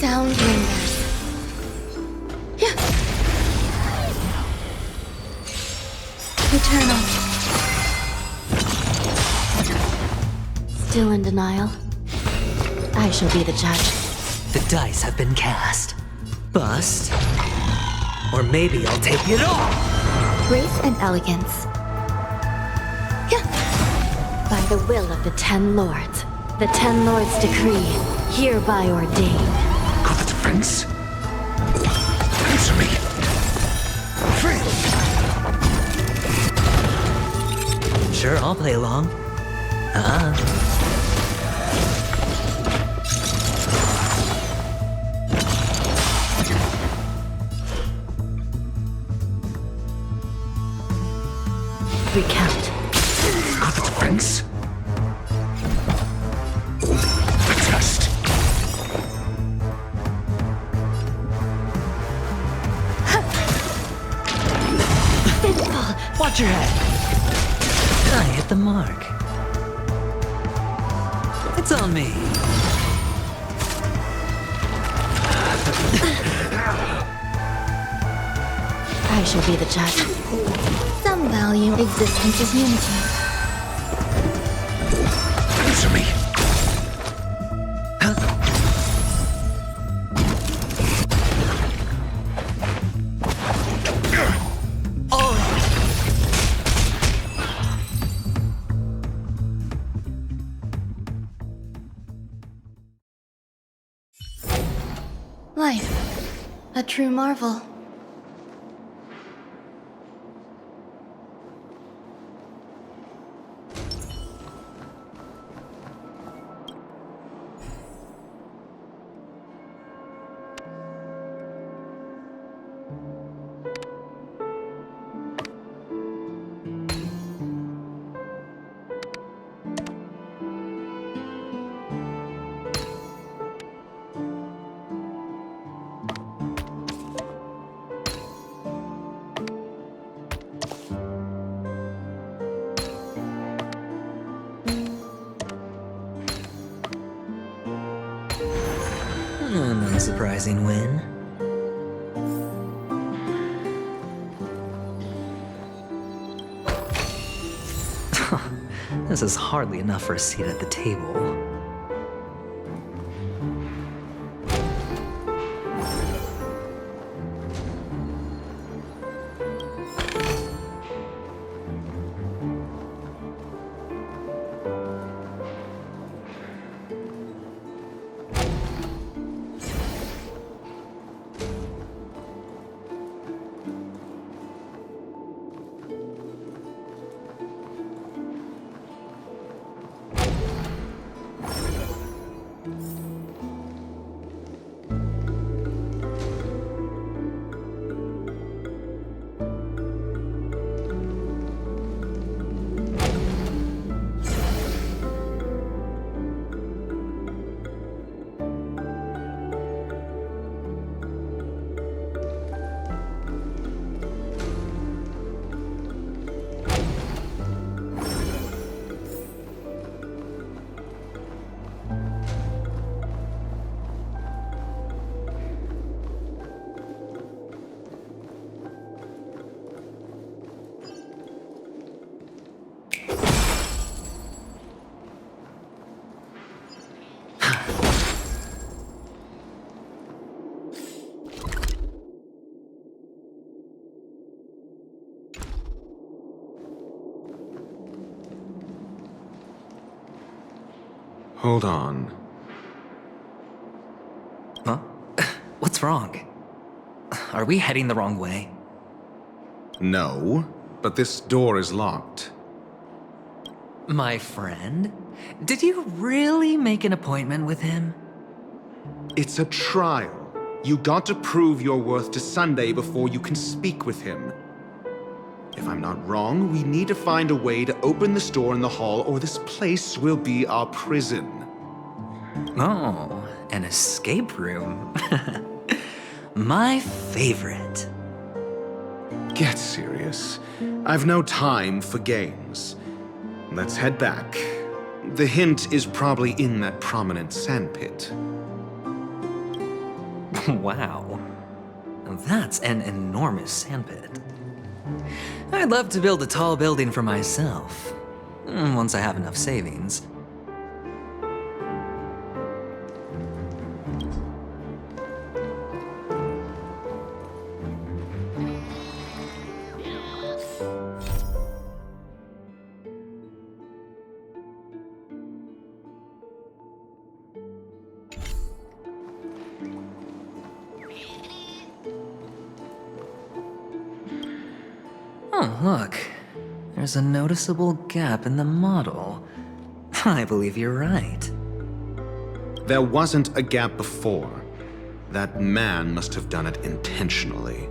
Sound lingers. Yeah. Eternal. Still in denial? I shall be the judge. The dice have been cast. Bust. Or maybe I'll take it all! Grace and elegance. Yeah. By the will of the 10 Lords. The 10 Lords' decree, hereby ordained. Got the defense? Answer me! Free! Sure, I'll play along. Recount. Got the defense? The test! Watch your head. I hit the mark. It's on me. I shall be the judge. Some value existence's unity. Answer me. Life. A true marvel. An unsurprising win. This is hardly enough for a seat at the table. Hold on. Huh? What's wrong? Are we heading the wrong way? No, but this door is locked. My friend? Did you really make an appointment with him? It's a trial. You got to prove your worth to Sunday before you can speak with him. If I'm not wrong, we need to find a way to open this door in the hall, or this place will be our prison. Oh, an escape room. My favorite. Get serious. I've no time for games. Let's head back. The hint is probably in that prominent sandpit. Wow. That's an enormous sandpit. I'd love to build a tall building for myself, once I have enough savings. Oh, look. There's a noticeable gap in the model. I believe you're right. There wasn't a gap before. That man must have done it intentionally.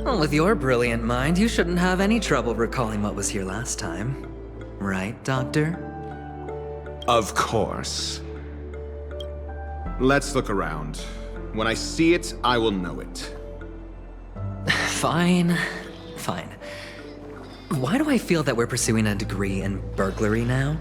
Well, with your brilliant mind, you shouldn't have any trouble recalling what was here last time. Right, Doctor? Of course. Let's look around. When I see it, I will know it. Fine. Fine. Why do I feel that we're pursuing a degree in burglary now?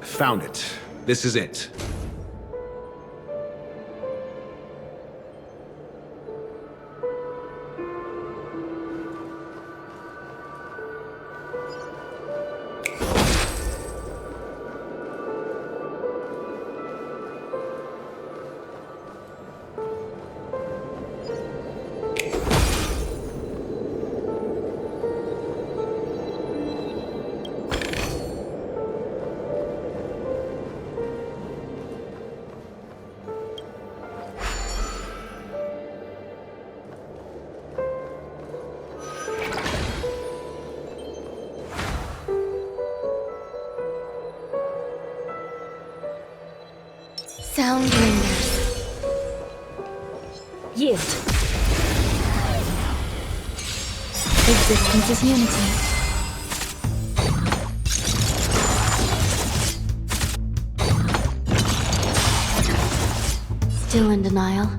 Found it. This is it. Sound lingers. Yield. Existence is unity. Still in denial.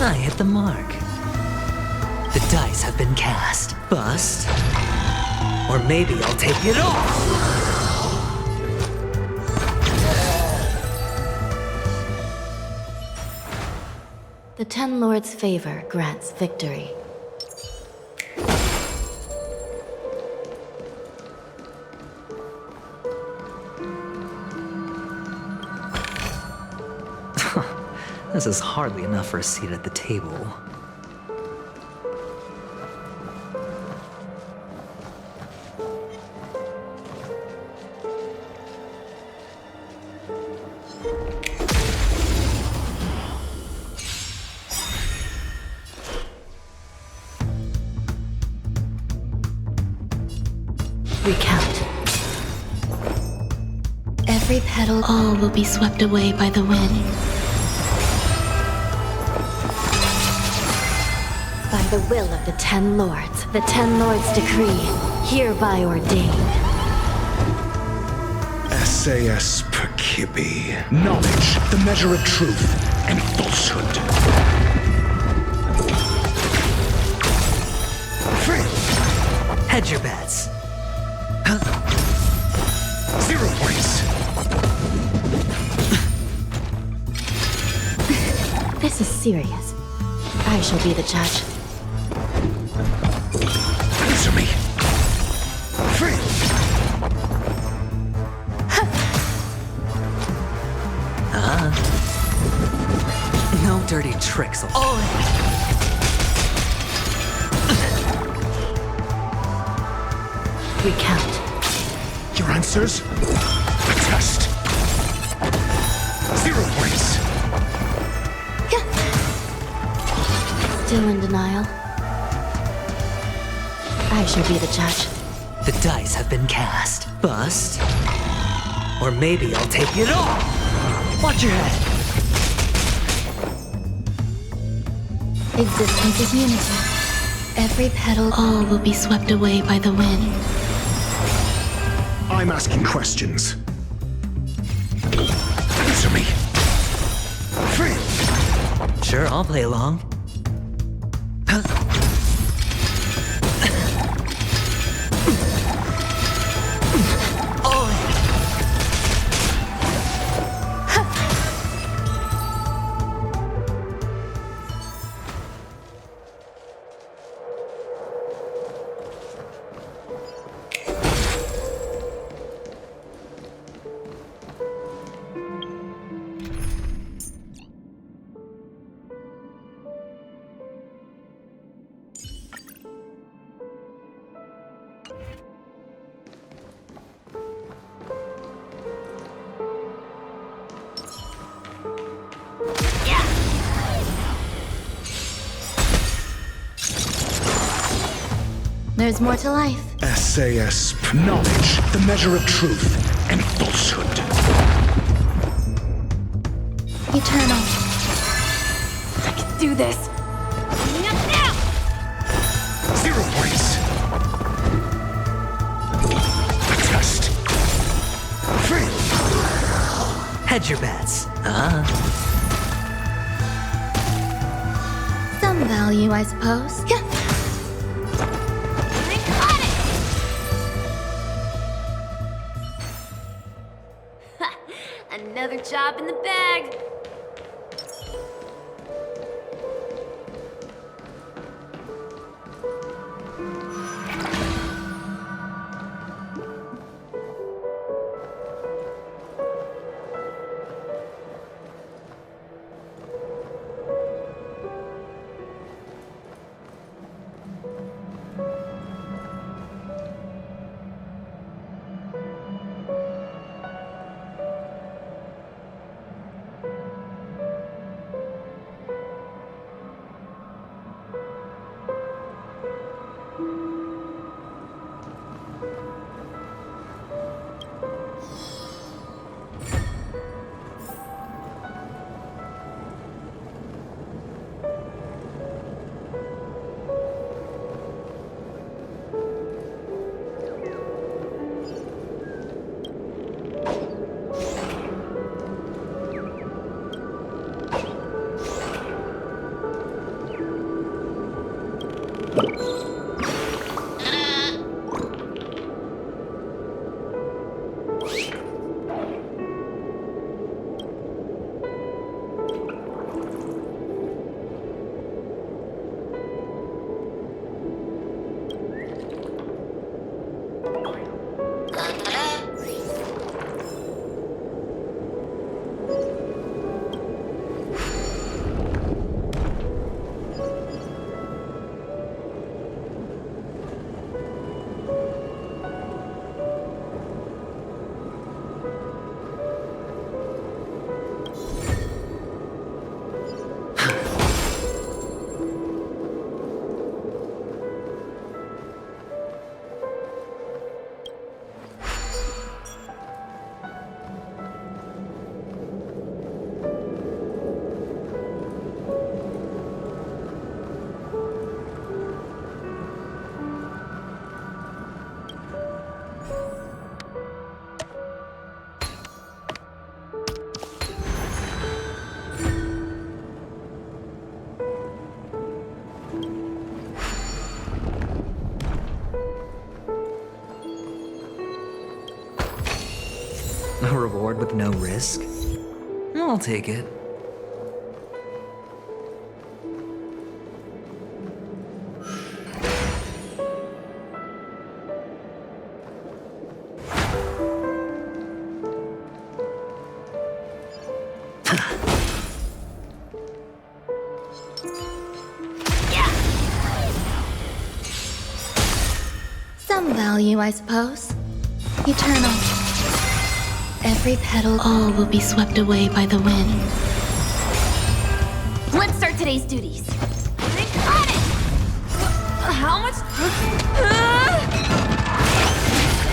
I hit the mark. The dice have been cast. Bust. Or maybe I'll take it all! The Ten Lords' favor grants victory. This is hardly enough for a seat at the table. Recount. Every petal, all will be swept away by the wind. By the will of the Ten Lords, the Ten Lords decree, hereby ordained. SAS Perkibi. Knowledge, the measure of truth and falsehood. Free! Hedge your bets. 0 points. This is serious. I shall be the judge. Answer me. Free. No dirty tricks. All in. Recount. Your answers? A test. 0 points. Still in denial. I shall be the judge. The dice have been cast. Bust. Or maybe I'll take it all. Watch your head. Existence is unity. Every petal, all will be swept away by the wind. I'm asking questions. Answer me. Free. Sure, I'll play along. All in. There's more to life. SAS. Knowledge, the measure of truth and falsehood. Eternal. I can do this. Coming up now! 0 points. A test. Fail. Hedge your bets. Some value, I suppose. Yeah. I got it! Another job in the bag. A reward with no risk? I'll take it. Some value, I suppose. Eternal. Every petal, all will be swept away by the wind. Let's start today's duties. I got it! How much?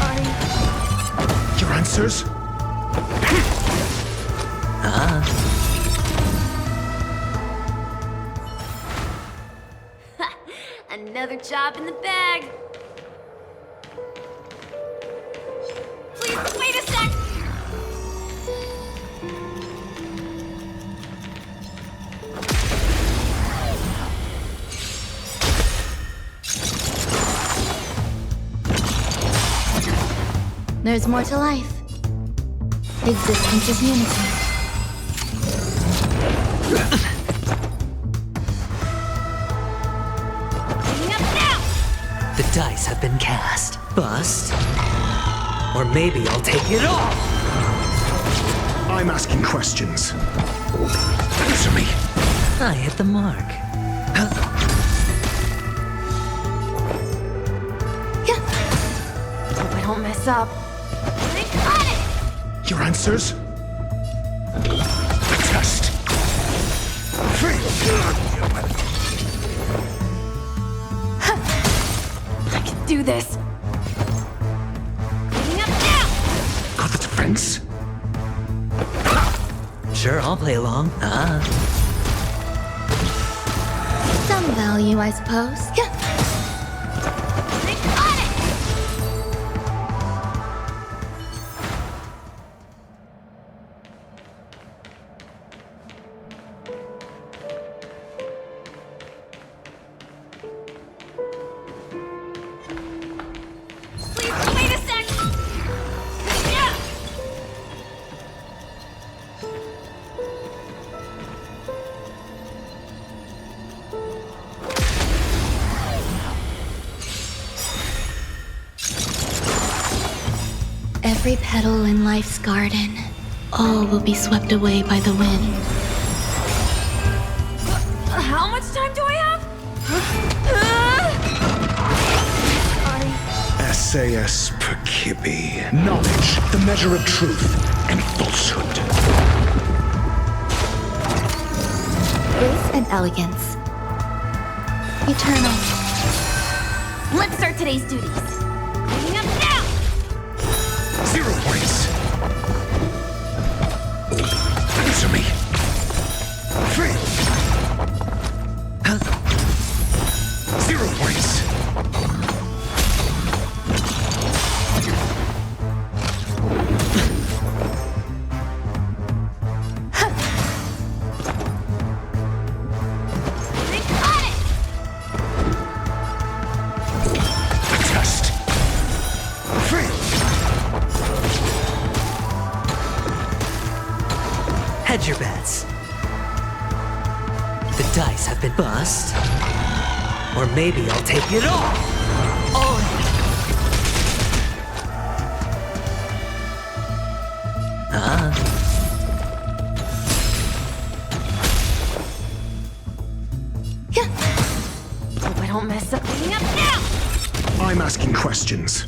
Sorry. Your answers? Another job in the bag. Please, wait a sec! There's more to life. Existence is unity. Coming up now! The dice have been cast. Bust. Or maybe I'll take it all! I'm asking questions. Answer me. I hit the mark. Yeah. Hope I don't mess up. I got it! Your answers? A test. Fail. I can do this. Moving up now! Got the defense? Sure, I'll play along. Some value, I suppose. Yeah. They got it! Please, wait a sec! Yeah! Every petal in life's garden, all will be swept away by the wind. How much time do I have? SAS Perkibi. Knowledge, the measure of truth and falsehood. Grace and elegance. Eternal. Let's start today's duties. Coming up now! 0 points. Answer me. Free. 0 points. They got it! A test. Free. Hedge your bets. The dice have been bust. Or maybe I'll take it all. All in. Yeah. Hope I don't mess up. Coming up now! I'm asking questions.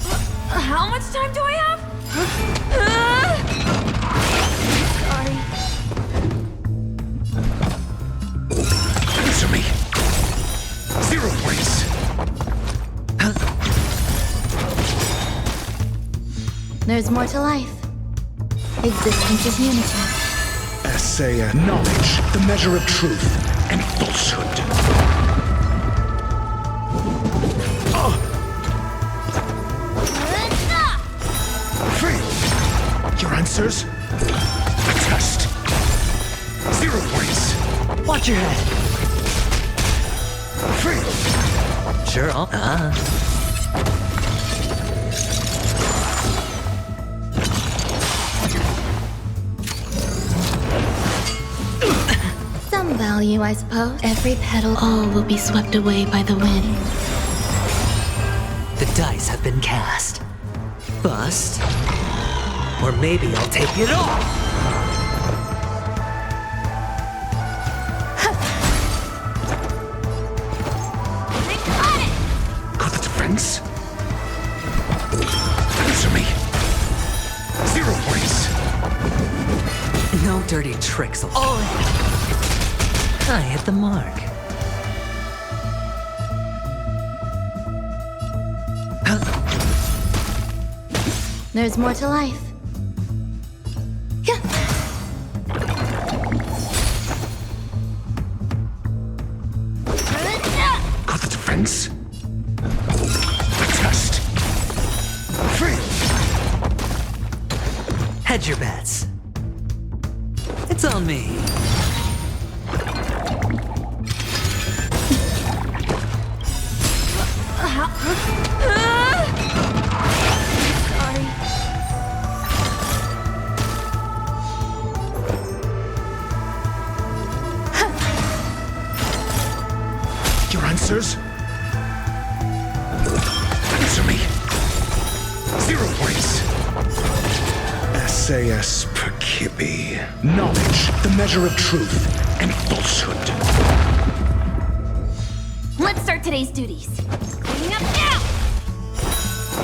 How much time do I have? Sorry. Answer me. 0 points. There's more to life. Existence is unity. SAS. Knowledge, the measure of truth and falsehood. Free. Your answers? A test. 0 points. Watch your head. Free. Sure, I'll. Some value, I suppose. Every petal, all will be swept away by the wind. The dice have been cast. Bust. Or maybe I'll take it all. They got it! Got the defense? Answer me. 0 points. No dirty tricks. All in. I hit the mark. There's more to life. Yeah. Got the defense? A test. Free. Hedge your bets. It's on me. Sorry. Your answers? Answer me. 0 points. SAS Perkibi. Knowledge, the measure of truth and falsehood. Let's start today's duties. Coming up now!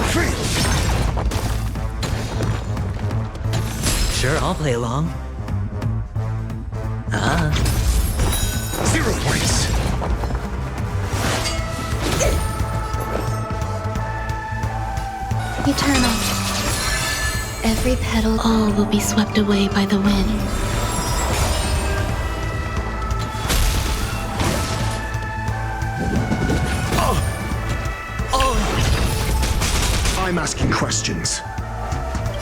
Free. Sure, I'll play along. 0 points. eternal. Every petal, all will be swept away by the wind. I'm asking questions.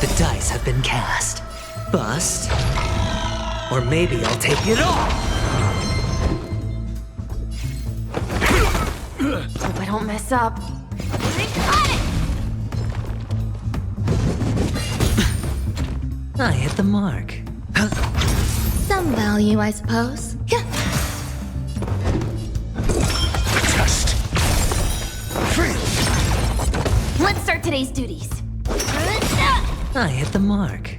The dice have been cast. Bust. Or maybe I'll take it all! Hope I don't mess up. I hit the mark. Some value, I suppose. Yeah. Test. Fail. Let's start today's duties. I hit the mark.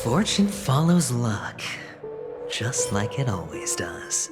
Fortune follows luck, just like it always does.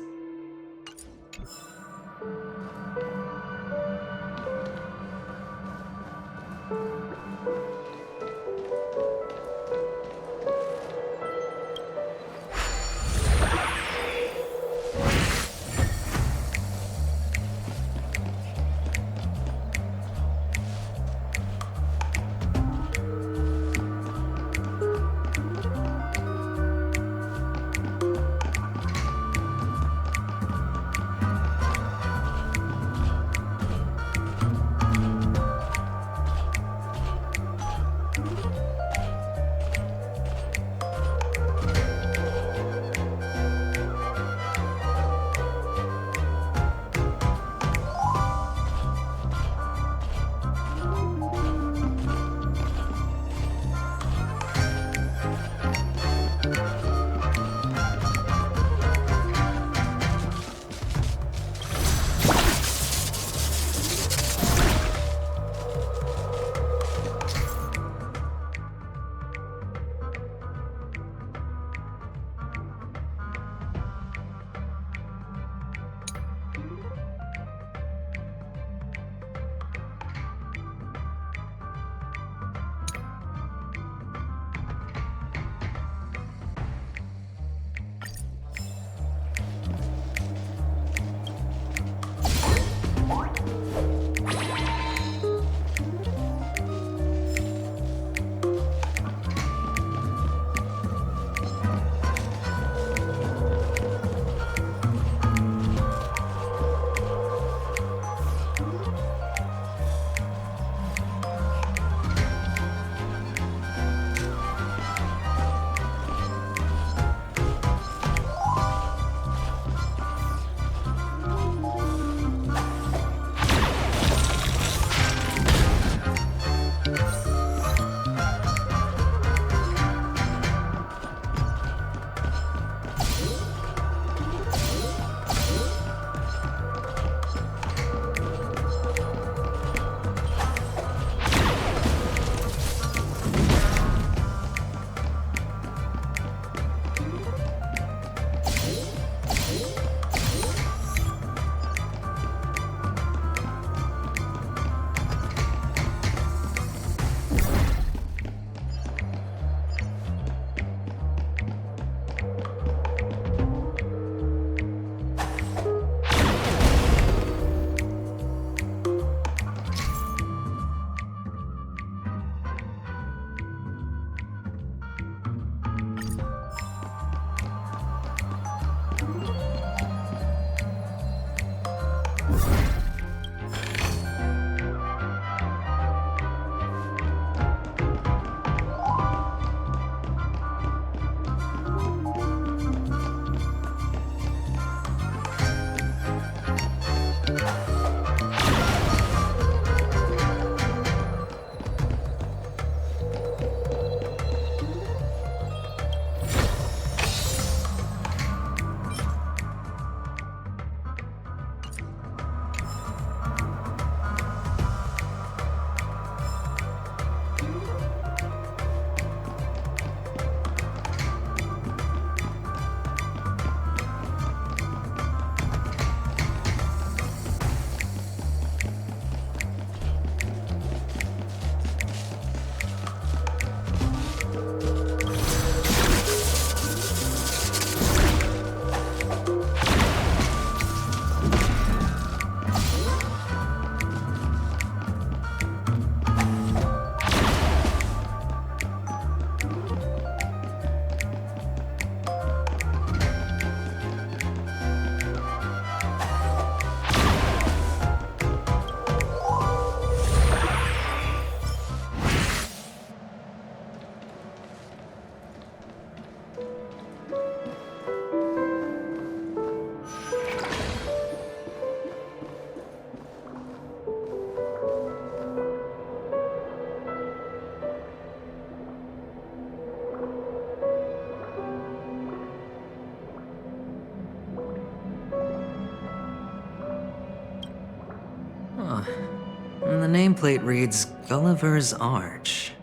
the nameplate reads Gulliver's Arch.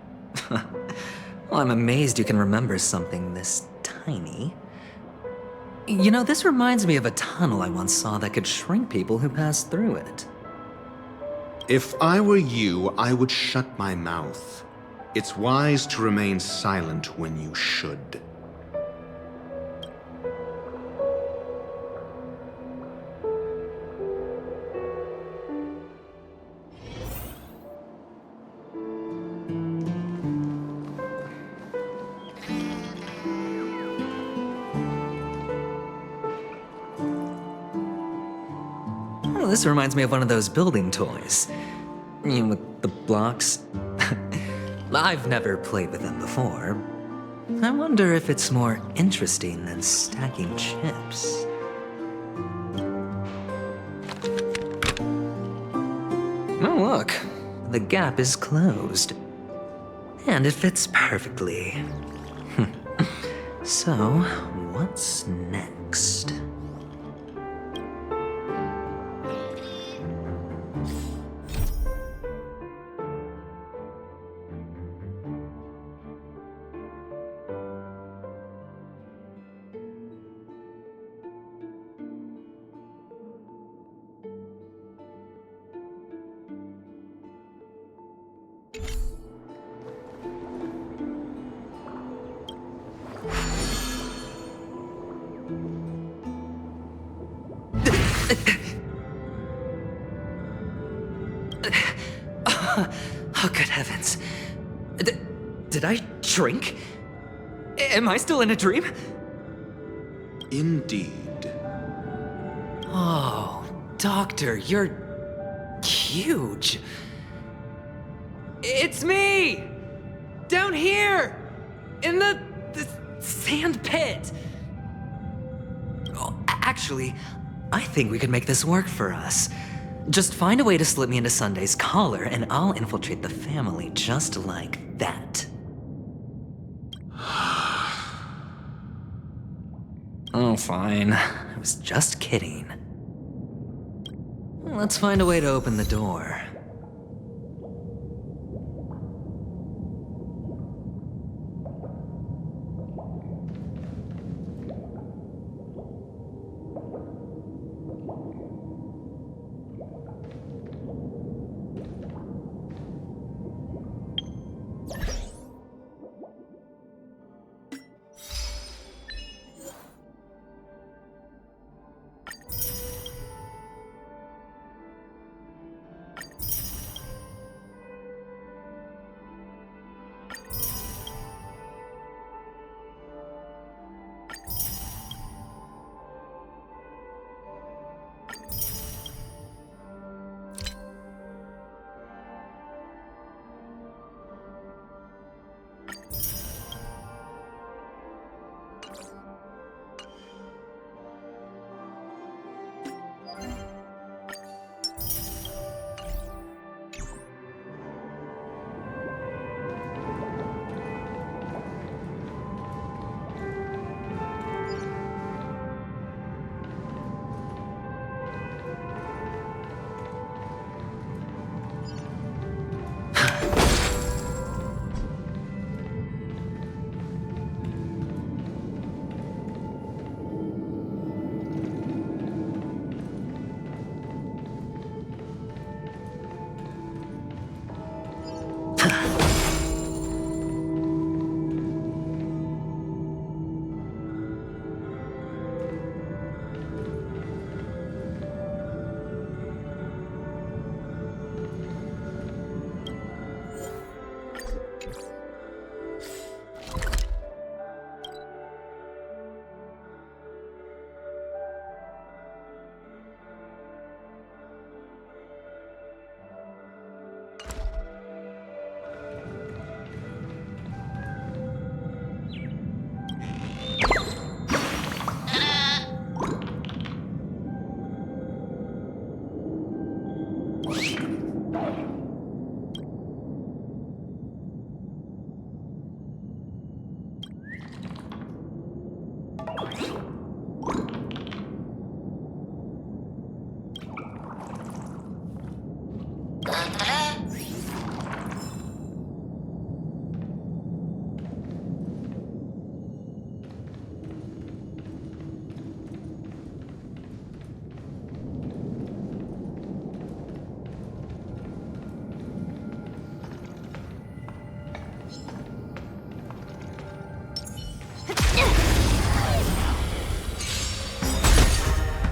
Well, I'm amazed you can remember something this tiny. You know, this reminds me of a tunnel I once saw that could shrink people who passed through it. If I were you, I would shut my mouth. It's wise to remain silent when you should. Oh, this reminds me of one of those building toys. You know, with the blocks. I've never played with them before. I wonder if it's more interesting than stacking chips. Oh, look. The gap is closed. And it fits perfectly. So, what's next? Oh, good heavens. Did I shrink? Am I still in a dream? Indeed. Oh, Doctor, you're huge. It's me! Down here! In the sand pit! Oh, actually, I think we could make this work for us. Just find a way to slip me into Sunday's collar, and I'll infiltrate the family just like that. Oh, fine. I was just kidding. Let's find a way to open the door.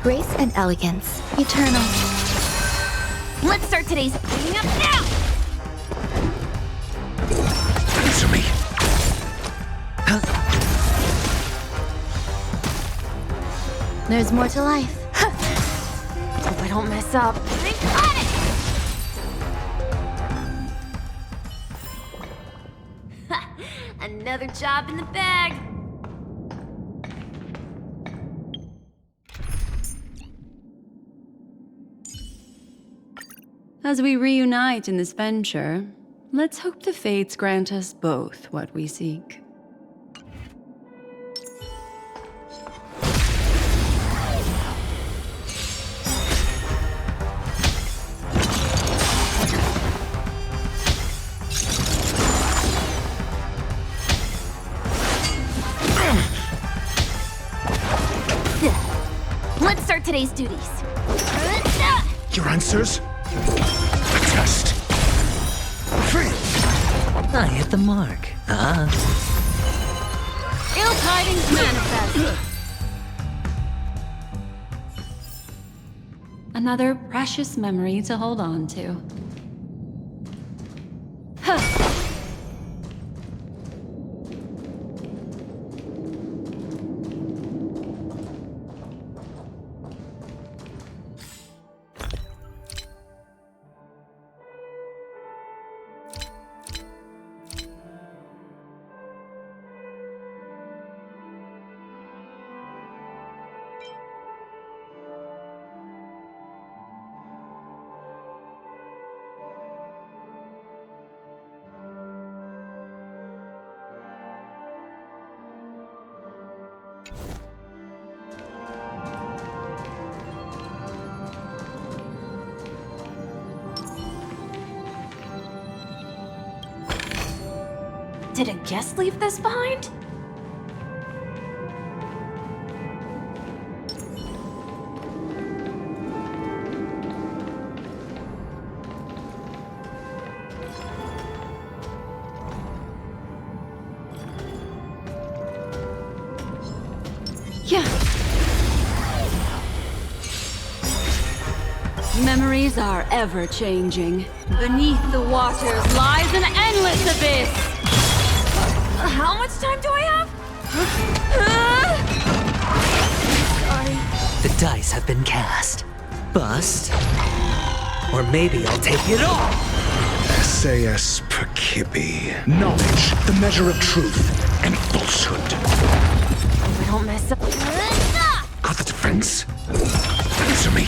Grace and elegance. Eternal. Let's start today's cleaning up now! Answer me. There's more to life. Hope I don't mess up. I got it! Another job in the bag. As we reunite in this venture, let's hope the fates grant us both what we seek. Let's start today's duties. Your answers? Test. Free. I hit the mark. Ill tidings manifest. Another precious memory to hold on to. Did a guest leave this behind? Yeah. Memories are ever changing. Beneath the waters lies an endless abyss. How much time do I have? Sorry. The dice have been cast. Bust. Or maybe I'll take it all. SAS Perkibi. Knowledge, the measure of truth and falsehood. Hope I don't mess up. Got the defense? Answer me.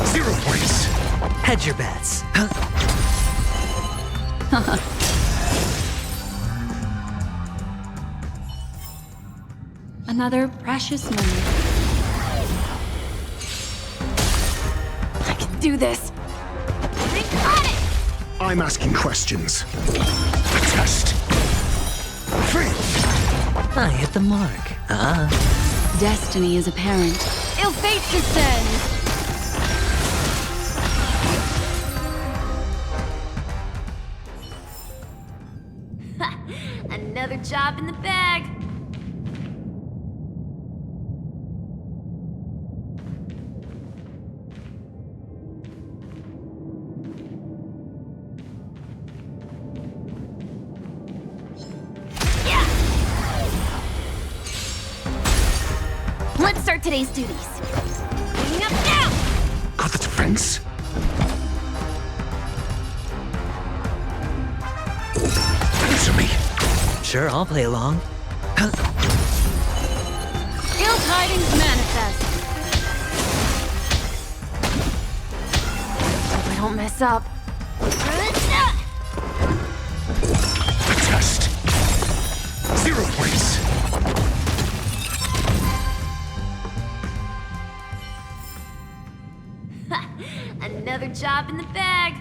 0 points. Hedge your bets. Another precious memory. I can do this. I got it! I'm asking questions. Test. Free. I hit the mark. Destiny is apparent. Ill fate descends! Another job in the bag. Yeah! Let's start today's duties. Cleaning up now! Got the defense? Answer me. Sure, I'll play along. Ill tidings manifest. Hope I don't mess up. Test. 0 points. Another job in the bag.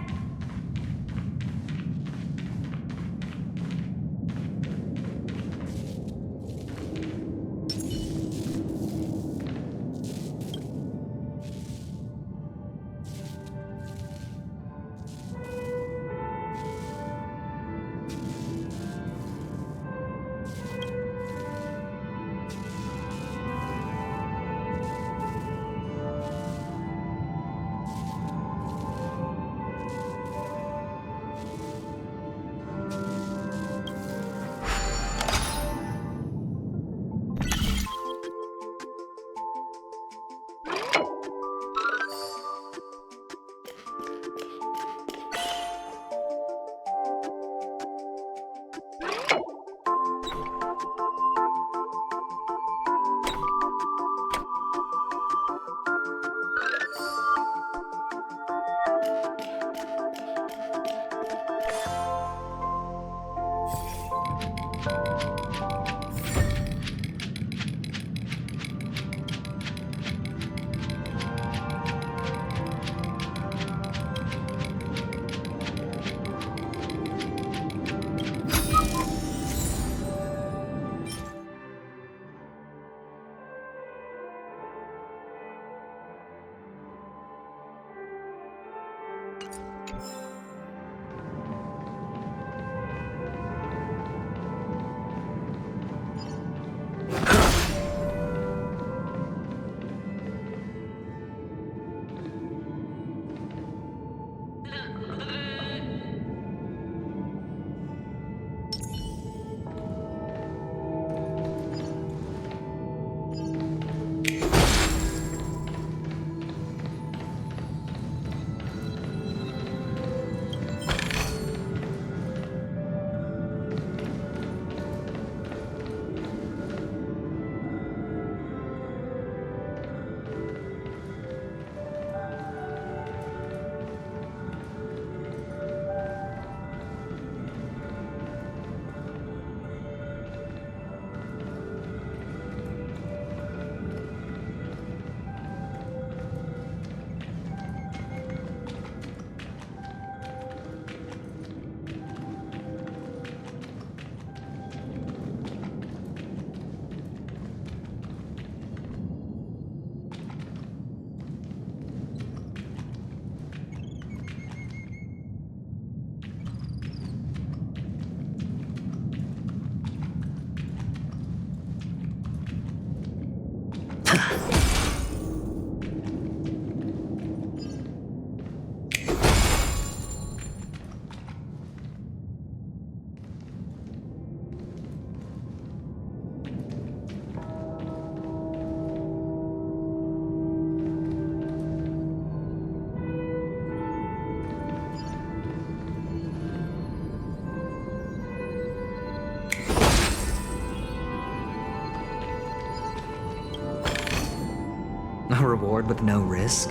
A reward with no risk?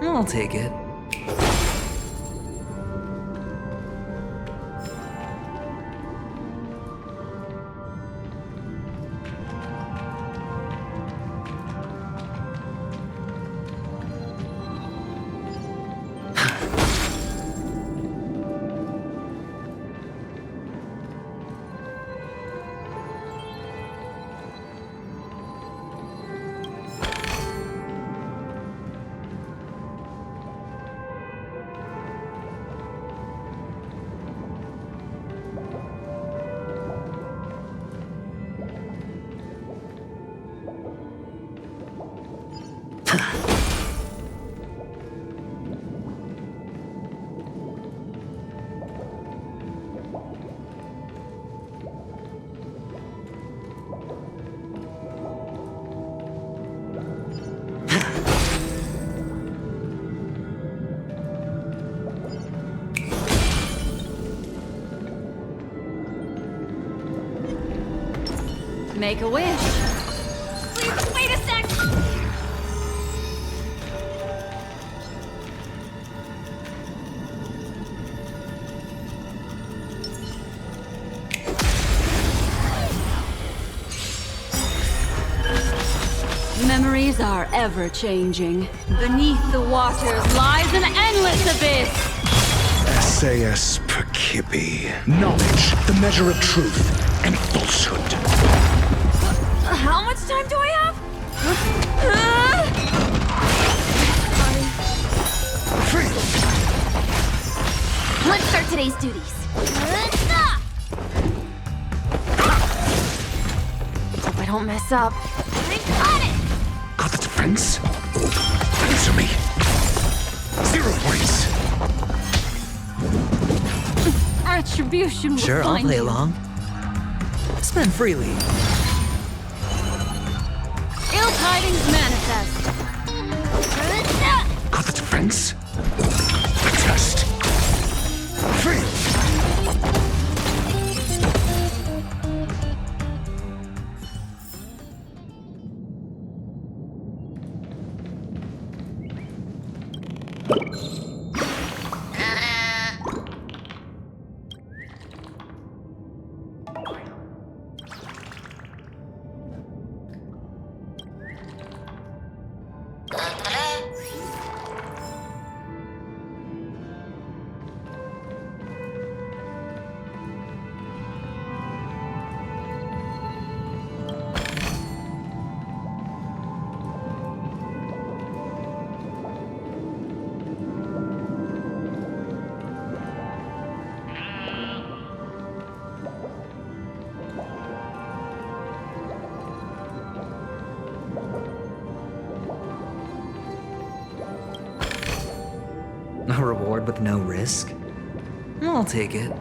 I'll take it. Make a wish. Please, wait a sec! Memories are ever-changing. Beneath the waters lies an endless abyss! SAS Perkibi. Knowledge, the measure of truth and falsehood. How much time do I have? Let's start today's duties. Hope I don't mess up. I got it! Got the defense? Answer me. 0 points. Retribution will Sure, I'll find play you. along. Spend freely. Ill tidings manifest. Got the defense? A test. Free. A reward with no risk? I'll take it.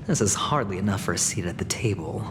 This is hardly enough for a seat at the table.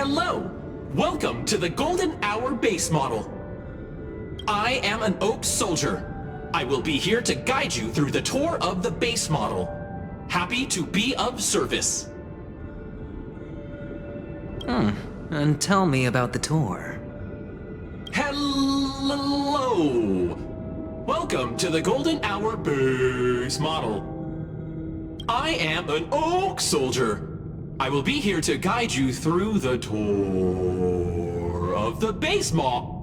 Hello! Welcome to the Golden Hour base model. I am an Oak Soldier. I will be here to guide you through the tour of the base model. Happy to be of service. And tell me about the tour. Hello! Welcome to the Golden Hour base model. I am an Oak Soldier. I will be here to guide you through the tour of the base model.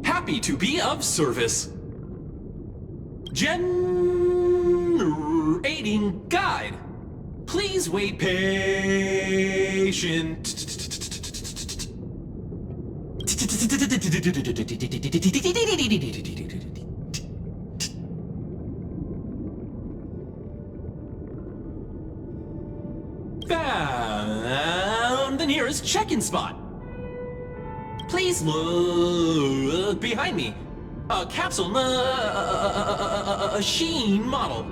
Happy to be of service. Generating guide. Please wait patient. Found the nearest check-in spot. Please look behind me. A capsule machine model.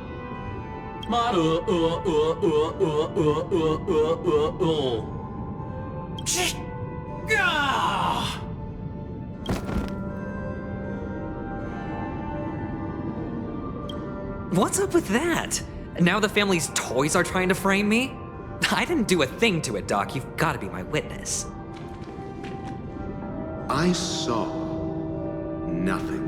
What's up with that? Now the family's toys are trying to frame me? I didn't do a thing to it, Doc. You've got to be my witness. I saw nothing.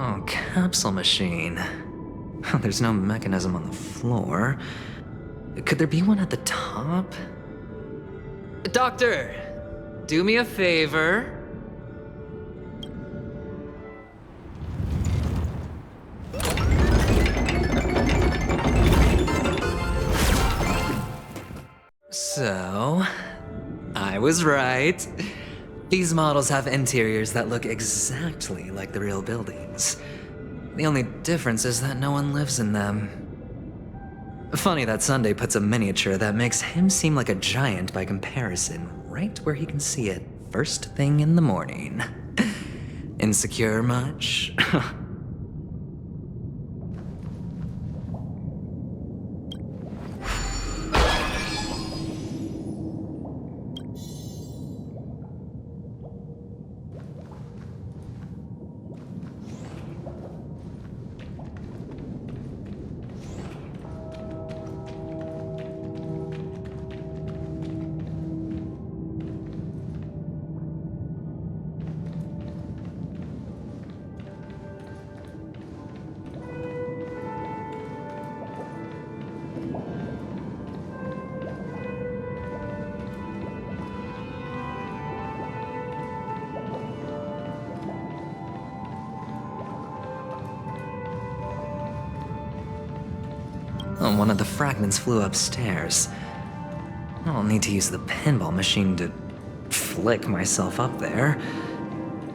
Oh, capsule machine. There's no mechanism on the floor. Could there be one at the top? Doctor, do me a favor. So, I was right. These models have interiors that look exactly like the real buildings. The only difference is that no one lives in them. Funny that Sunday puts a miniature that makes him seem like a giant by comparison right where he can see it first thing in the morning. Insecure much? Oh, one of the fragments flew upstairs. I'll need to use the pinball machine to flick myself up there.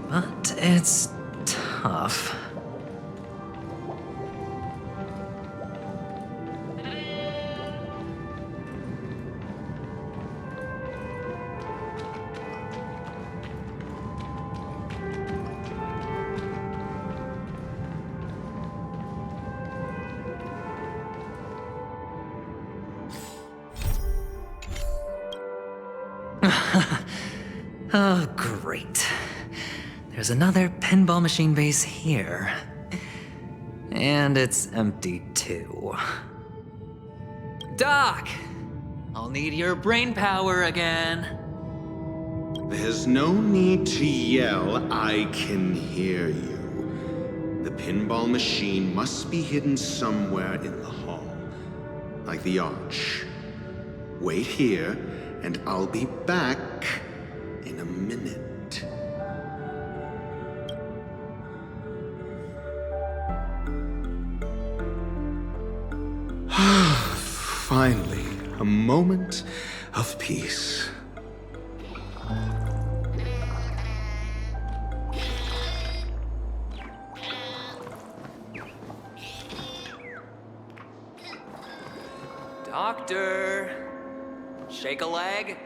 But it's tough. Oh, great. There's another pinball machine base here. And it's empty too. Doc! I'll need your brain power again. There's no need to yell, I can hear you. The pinball machine must be hidden somewhere in the hall, like the arch. Wait here, and I'll be back in a minute. Finally, a moment of peace. Doctor! Shake a leg?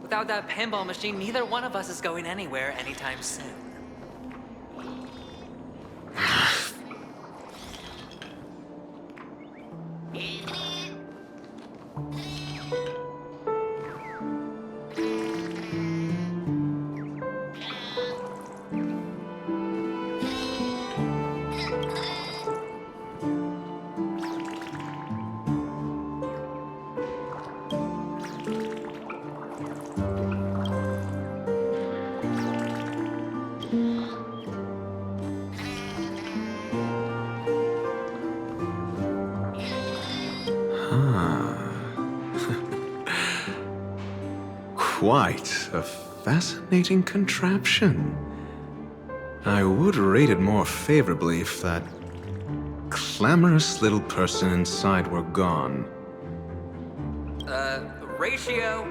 Without that pinball machine, neither one of us is going anywhere anytime soon. Quite a fascinating contraption. I would rate it more favorably if that clamorous little person inside were gone. Ratio?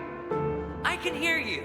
I can hear you.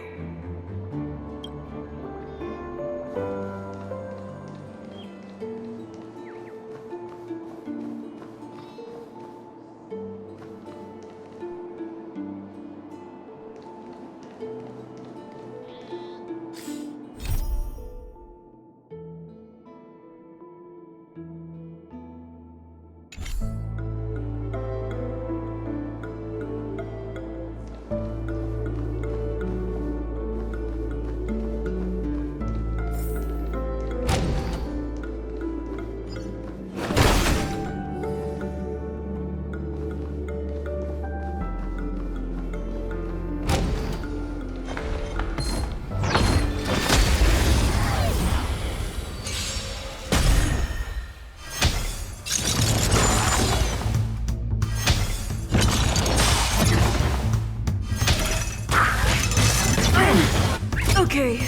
Okay.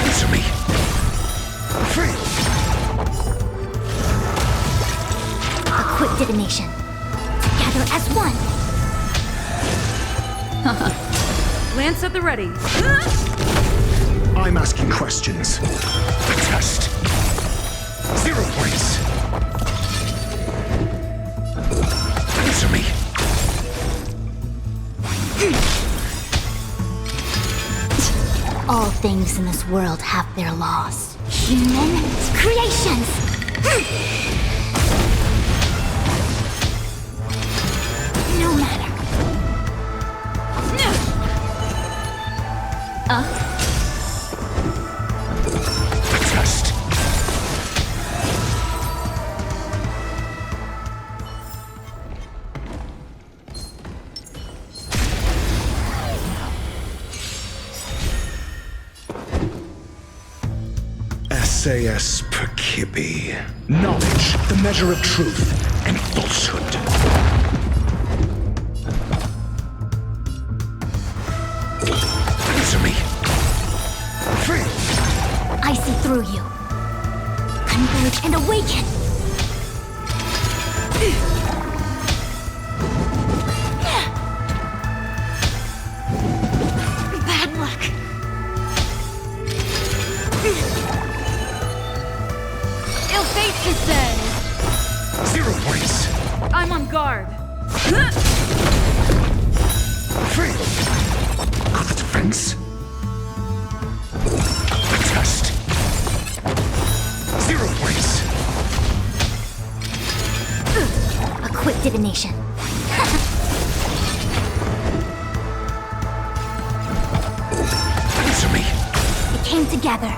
Answer me. Free. A quick divination. Together as one. Lance at the ready. I'm asking questions. A test. 0 points. Answer me. All things in this world have their laws. Human creations. No matter. A test. SAS Perkibi. Knowledge, the measure of truth and falsehood. Answer me. Free. I see through you. Converge and awaken. Bad luck. Ill fate descends. 0 points. I'm on guard. Free. Go the defense. A test. 0 points. A quick divination. Answer me. It came together.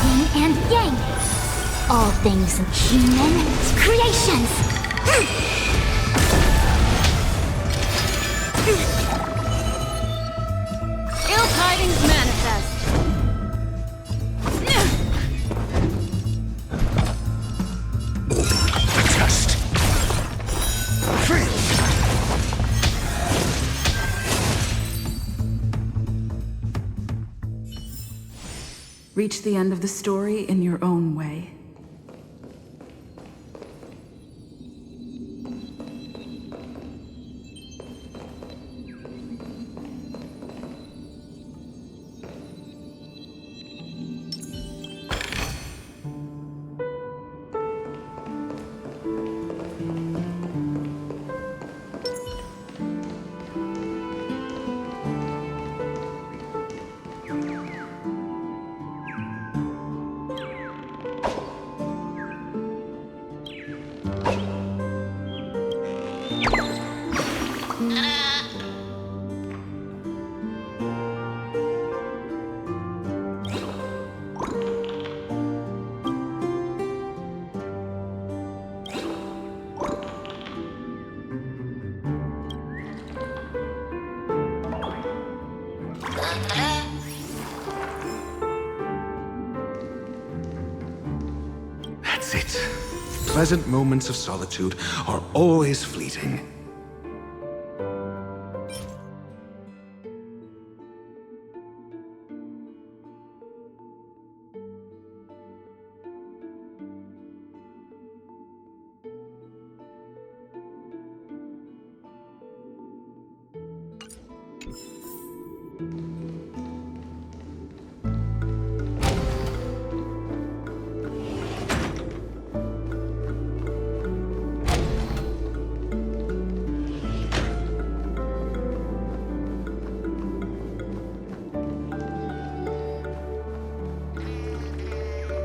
Yin and yang. All things in human creations. Ill tidings manifest. A test. Free. Reach the end of the story in your own way. That's it. Pleasant moments of solitude are always fleeting.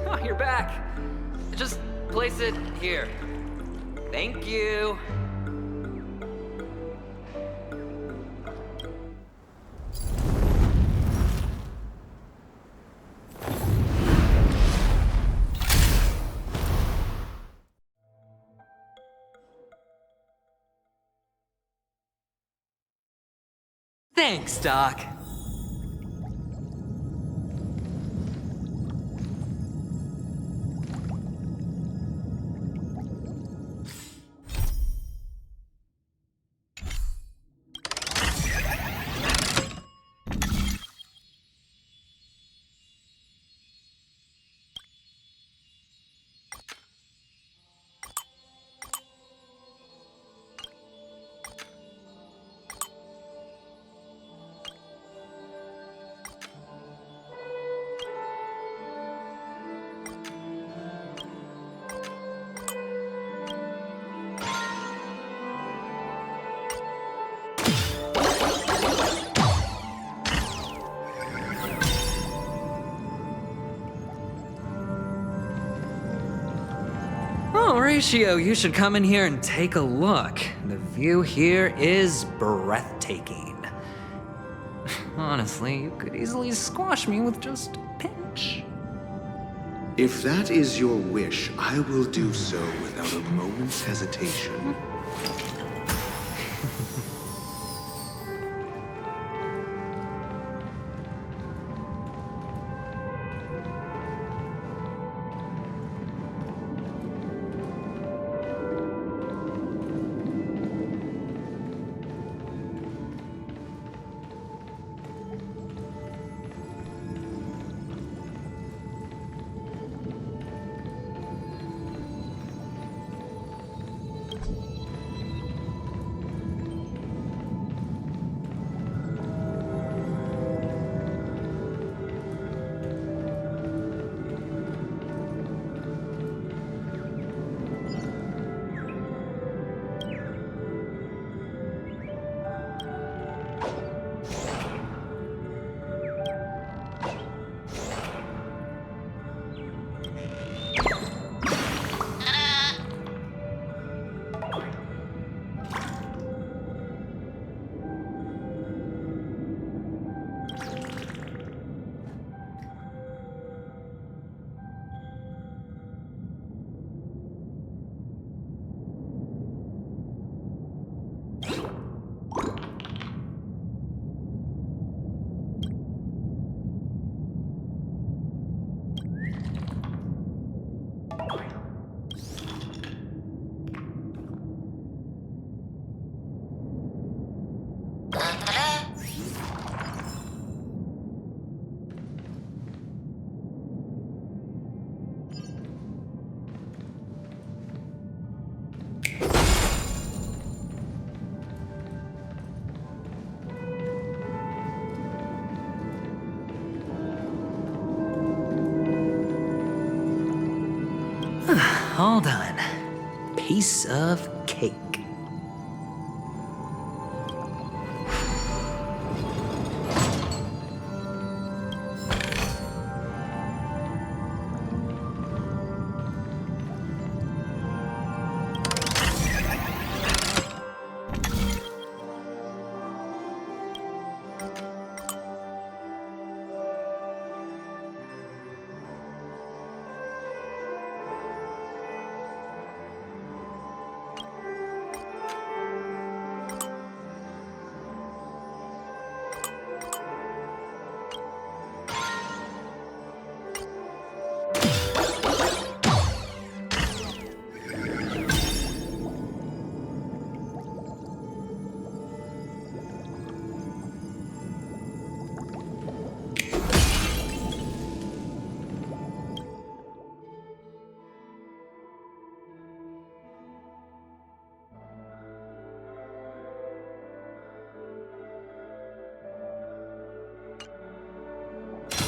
Oh, you're back. Just place it here. Thank you. Thanks, Doc. Oh, Ratio, you should come in here and take a look. The view here is breathtaking. Honestly, you could easily squash me with just a pinch. If that is your wish, I will do so without a moment's hesitation. All done. Piece of cake.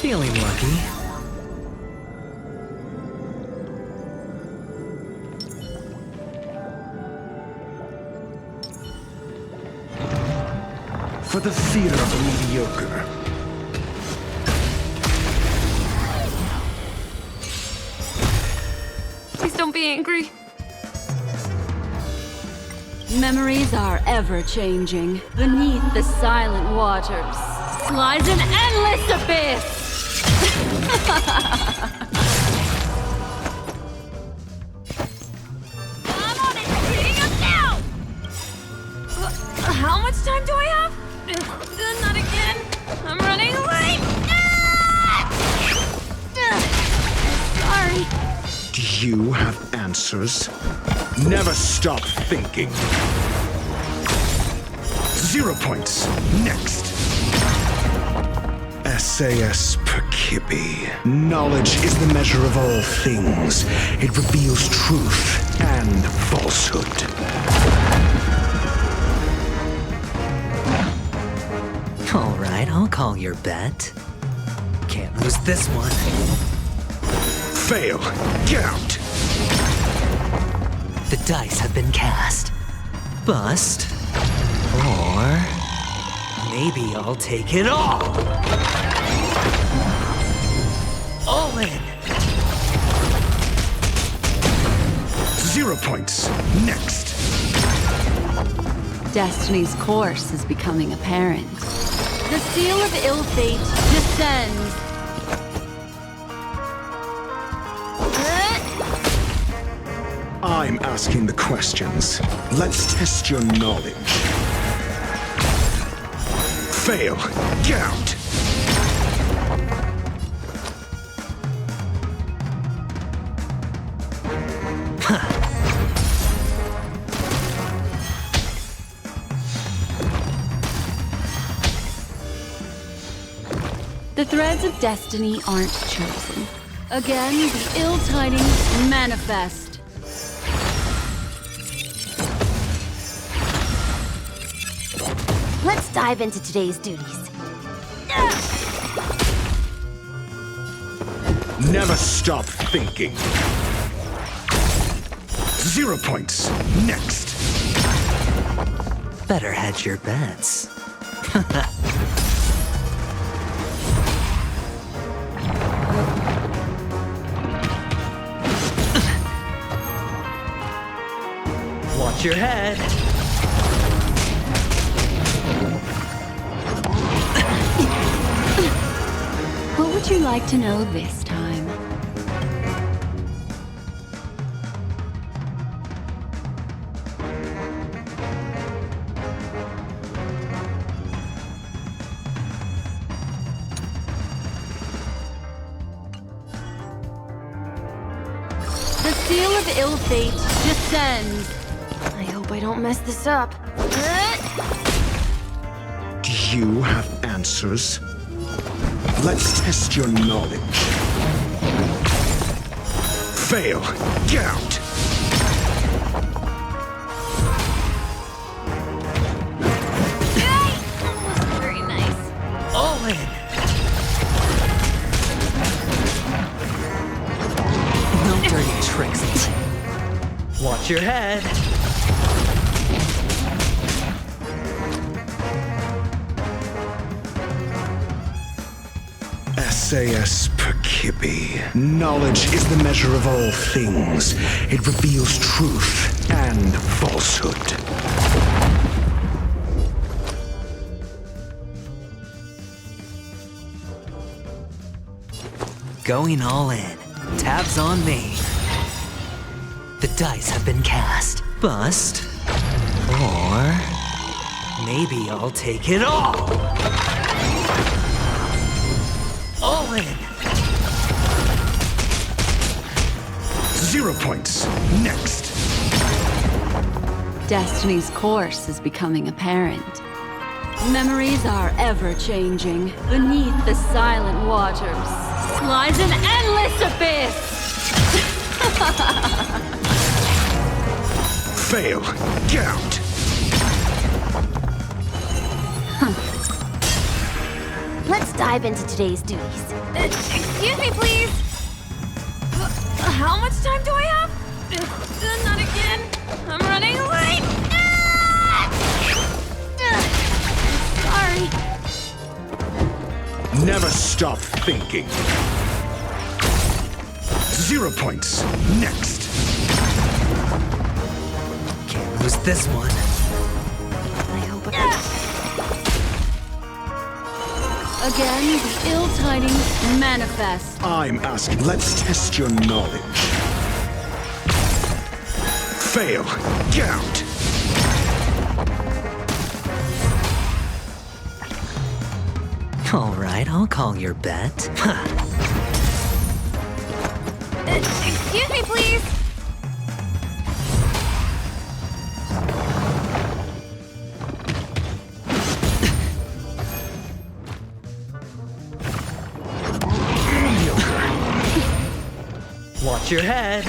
Feeling lucky. For the fear of the mediocre. Please don't be angry. Memories are ever changing. Beneath the silent waters lies an endless abyss. Come on, it's speeding up now! How much time do I have? Not again. I'm running late. Sorry. Do you have answers? Never stop thinking. 0 points. Next. SAS Perkibi. Knowledge is the measure of all things. It reveals truth and falsehood. All right, I'll call your bet. Can't lose this one. Fail. Get out. The dice have been cast. Bust. Or maybe I'll take it all. All in. 0 points. Next. Destiny's course is becoming apparent. The seal of ill fate descends. I'm asking the questions. Let's test your knowledge. Fail. Get out. The threads of destiny aren't chosen. Again, the ill tidings manifest. Let's dive into today's duties. Never stop thinking. 0 points. Next. Better hedge your bets. Watch your head. What would you like to know this time? The seal of ill fate descends. I hope I don't mess this up. Do you have answers? Let's test your knowledge. Fail. Get out. Very nice. All in. No dirty tricks. Watch your head. SAS Perkibi. Knowledge is the measure of all things. It reveals truth and falsehood. Going all in. Tabs on me. The dice have been cast. Bust. Or maybe I'll take it all. All in. 0 points. Next. Destiny's course is becoming apparent. Memories are ever changing. Beneath the silent waters lies an endless abyss. Fail. Count. Let's dive into today's duties. Excuse me, please. How much time do I have? Not again. I'm running late. Sorry. Never stop thinking. 0 points. Next. Can't lose this one. I hope it. Again, the ill tidings manifest. I'm asking. Let's test your knowledge. Fail. Count. All right, I'll call your bet. Excuse me, please. Watch your head.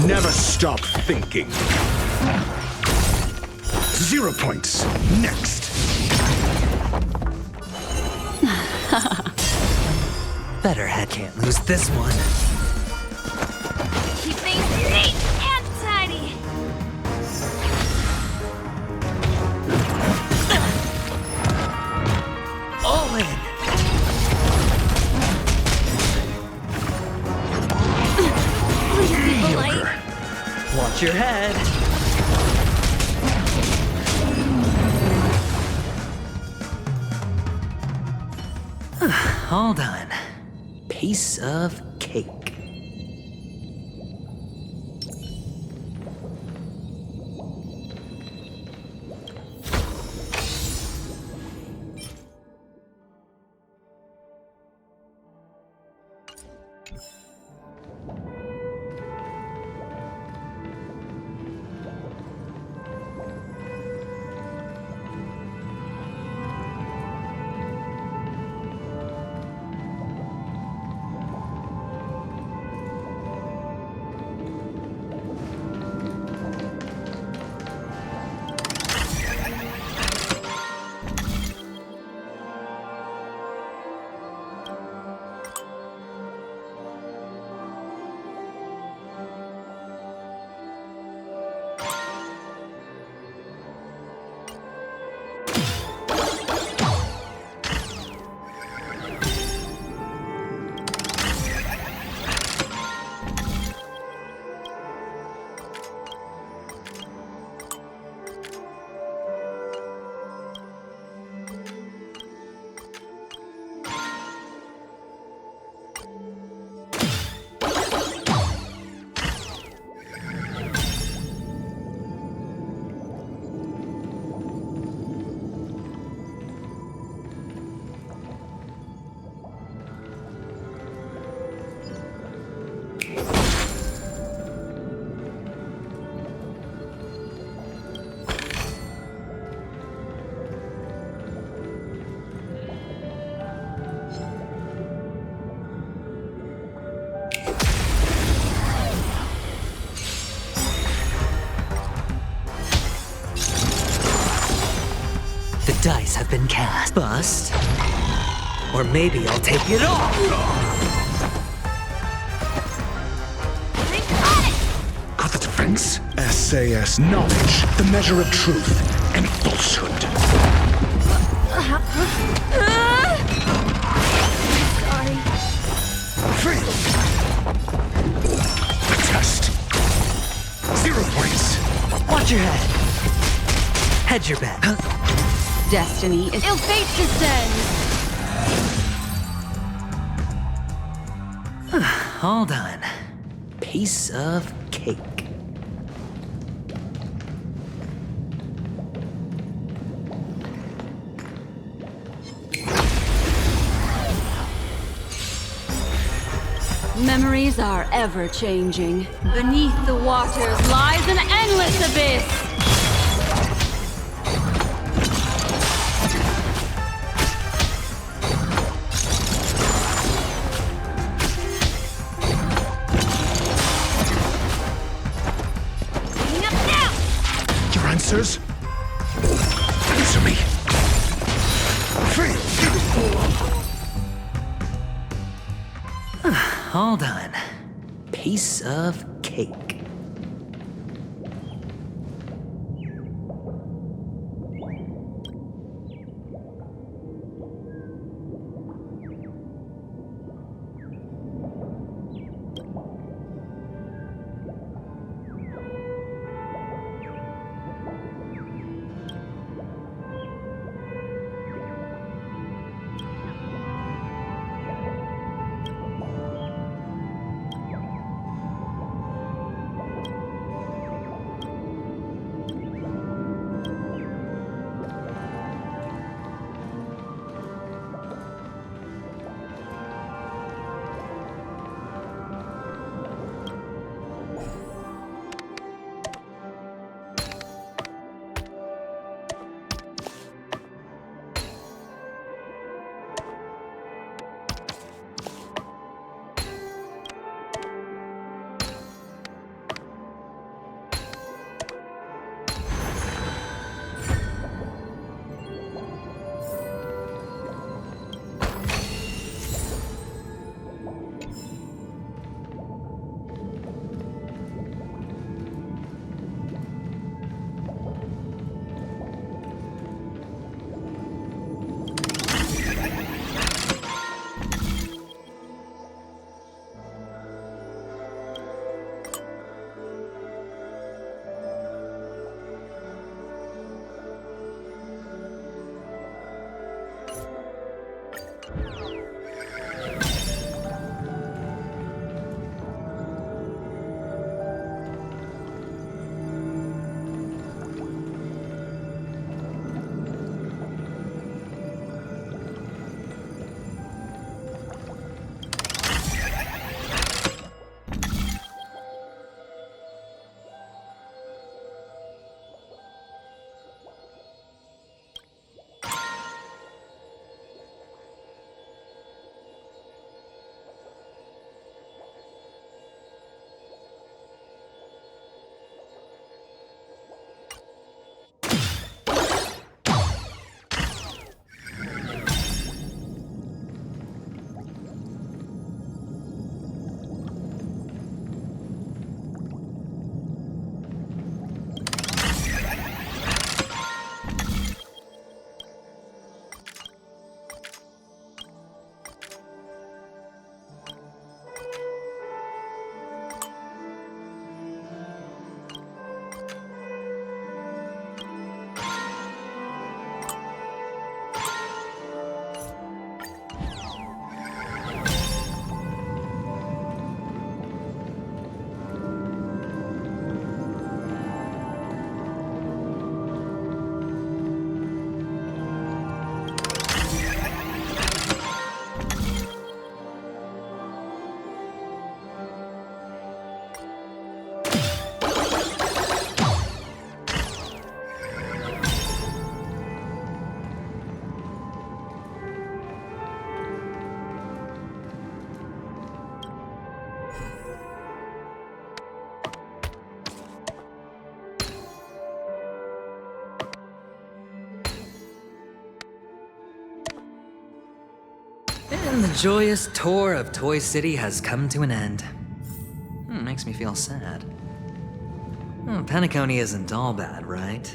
Never stop thinking. 0 points. Next. Better head can't lose this one. Keep things neat and tidy. All in. Please be polite. Watch your head. All done. Piece of cake. The dice have been cast. Bust. Or maybe I'll take it all. difference. SAS, knowledge, the measure of truth and falsehood. Sorry. Free! The test. 0 points. Watch your head. Hedge your bet. Destiny is ill fate descends. All done. Piece of cake. Memories are ever changing. Beneath the waters lies an endless abyss. Your answers? Answer me. Free! All done. Piece of cake. And the joyous tour of Toy City has come to an end. Makes me feel sad. Penacony isn't all bad, right?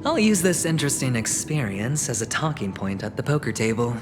I'll use this interesting experience as a talking point at the poker table.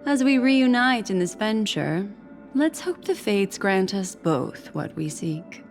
As we reunite in this venture, let's hope the fates grant us both what we seek.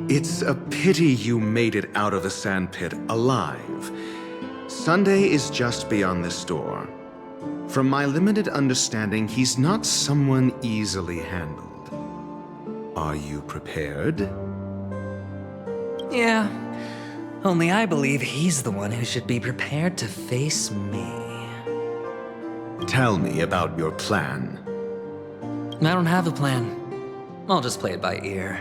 It's a pity you made it out of the sandpit alive. Sunday is just beyond this door. From my limited understanding, he's not someone easily handled. Are you prepared? Yeah, only I believe he's the one who should be prepared to face me. Tell me about your plan. I don't have a plan. I'll just play it by ear.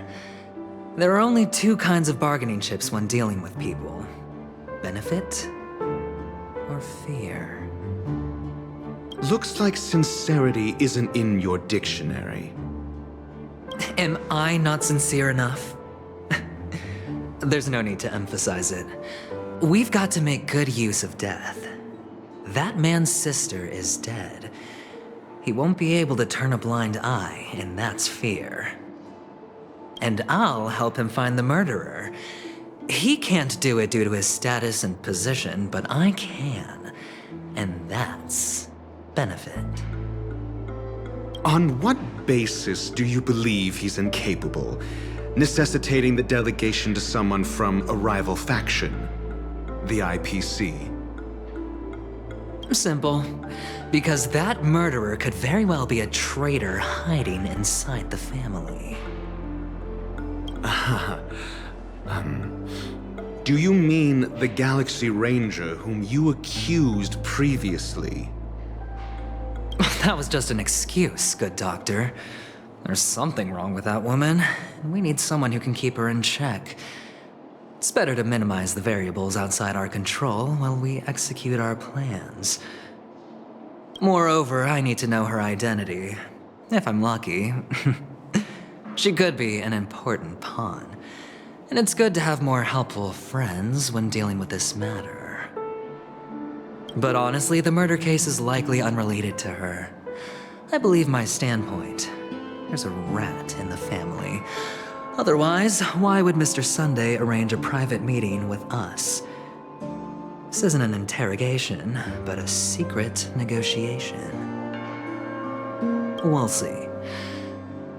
There are only two kinds of bargaining chips when dealing with people. Benefit or fear. Looks like sincerity isn't in your dictionary. Am I not sincere enough? There's no need to emphasize it. We've got to make good use of death. That man's sister is dead. He won't be able to turn a blind eye, and that's fear. And I'll help him find the murderer. He can't do it due to his status and position, but I can. And that's benefit. On what basis do you believe he's incapable, necessitating the delegation to someone from a rival faction, the IPC? Simple. Because that murderer could very well be a traitor hiding inside the family. Do you mean the Galaxy Ranger whom you accused previously? That was just an excuse, good doctor. There's something wrong with that woman, and we need someone who can keep her in check. It's better to minimize the variables outside our control while we execute our plans. Moreover, I need to know her identity. If I'm lucky. She could be an important pawn, and it's good to have more helpful friends when dealing with this matter. But honestly, the murder case is likely unrelated to her. I believe my standpoint. There's a rat in the family. Otherwise, why would Mr. Sunday arrange a private meeting with us? This isn't an interrogation, but a secret negotiation. We'll see.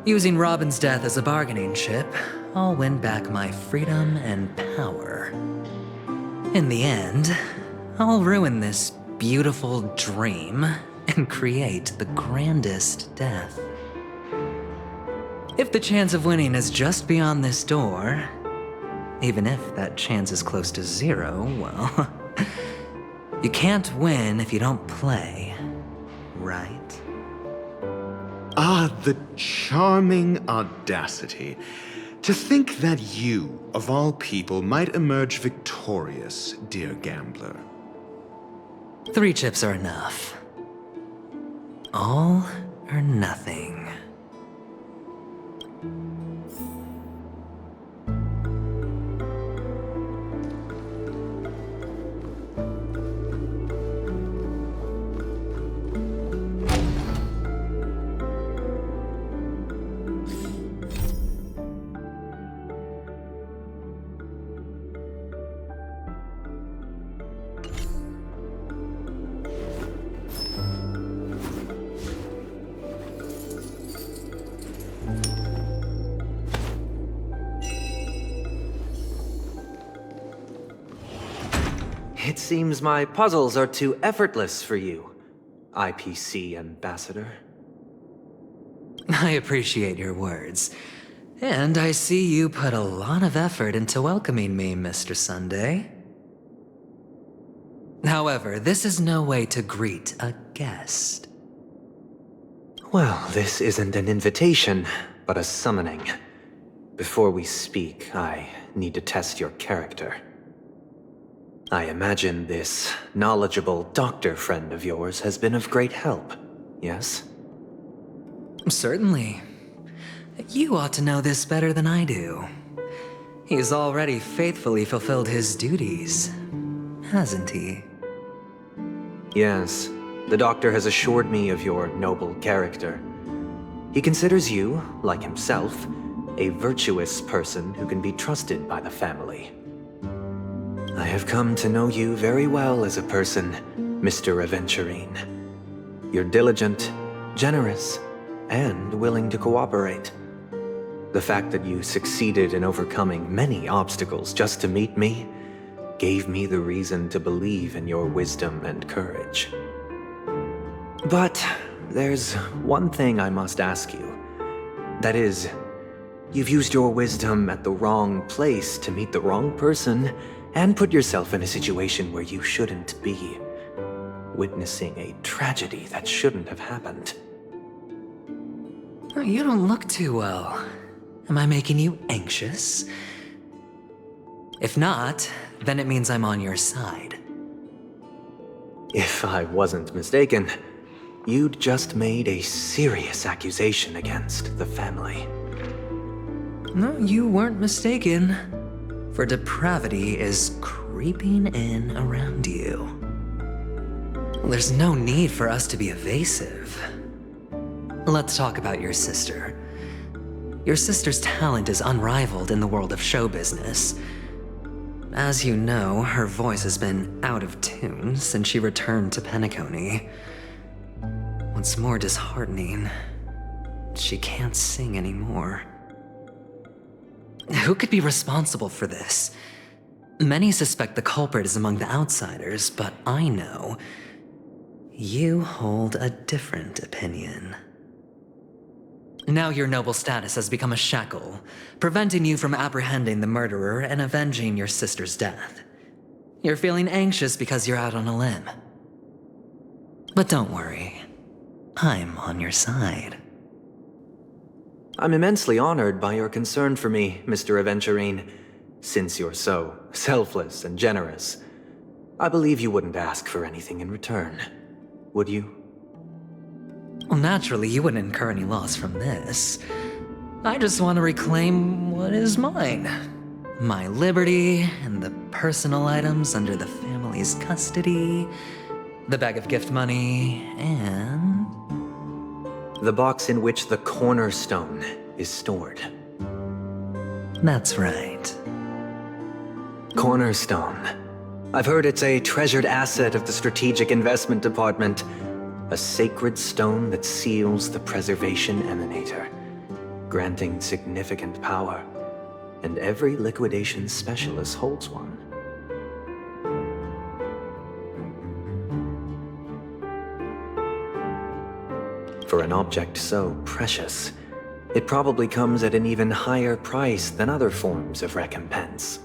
Using Robin's death as a bargaining chip, I'll win back my freedom and power. In the end, I'll ruin this beautiful dream and create the grandest death. If the chance of winning is just beyond this door, even if that chance is close to zero, well, you can't win if you don't play, right? Ah, the charming audacity. To think that you, of all people, might emerge victorious, dear gambler. 3 chips are enough. All or nothing. It seems my puzzles are too effortless for you, IPC Ambassador. I appreciate your words. And I see you put a lot of effort into welcoming me, Mr. Sunday. However, this is no way to greet a guest. Well, this isn't an invitation, but a summoning. Before we speak, I need to test your character. I imagine this knowledgeable doctor friend of yours has been of great help, yes? Certainly. You ought to know this better than I do. He's already faithfully fulfilled his duties, hasn't he? Yes, the doctor has assured me of your noble character. He considers you, like himself, a virtuous person who can be trusted by the family. I have come to know you very well as a person, Mr. Aventurine. You're diligent, generous, and willing to cooperate. The fact that you succeeded in overcoming many obstacles just to meet me gave me the reason to believe in your wisdom and courage. But there's one thing I must ask you. That is, you've used your wisdom at the wrong place to meet the wrong person and put yourself in a situation where you shouldn't be, witnessing a tragedy that shouldn't have happened. You don't look too well. Am I making you anxious? If not, then it means I'm on your side. If I wasn't mistaken, you'd just made a serious accusation against the family. No, you weren't mistaken. For depravity is creeping in around you. There's no need for us to be evasive. Let's talk about your sister. Your sister's talent is unrivaled in the world of show business. As you know, her voice has been out of tune since she returned to Penacony. What's more disheartening she can't sing anymore. Who could be responsible for this? Many suspect the culprit is among the outsiders, but I know you hold a different opinion. Now your noble status has become a shackle, preventing you from apprehending the murderer and avenging your sister's death. You're feeling anxious because you're out on a limb. But don't worry, I'm on your side. I'm immensely honored by your concern for me, Mr. Aventurine. Since you're so selfless and generous, I believe you wouldn't ask for anything in return, would you? Well, naturally, you wouldn't incur any loss from this. I just want to reclaim what is mine. My liberty and the personal items under the family's custody, the bag of gift money, and... the box in which the cornerstone is stored. That's right. Cornerstone. I've heard it's a treasured asset of the Strategic Investment Department. A sacred stone that seals the Preservation Emanator, granting significant power. And every liquidation specialist holds one. For an object so precious, it probably comes at an even higher price than other forms of recompense.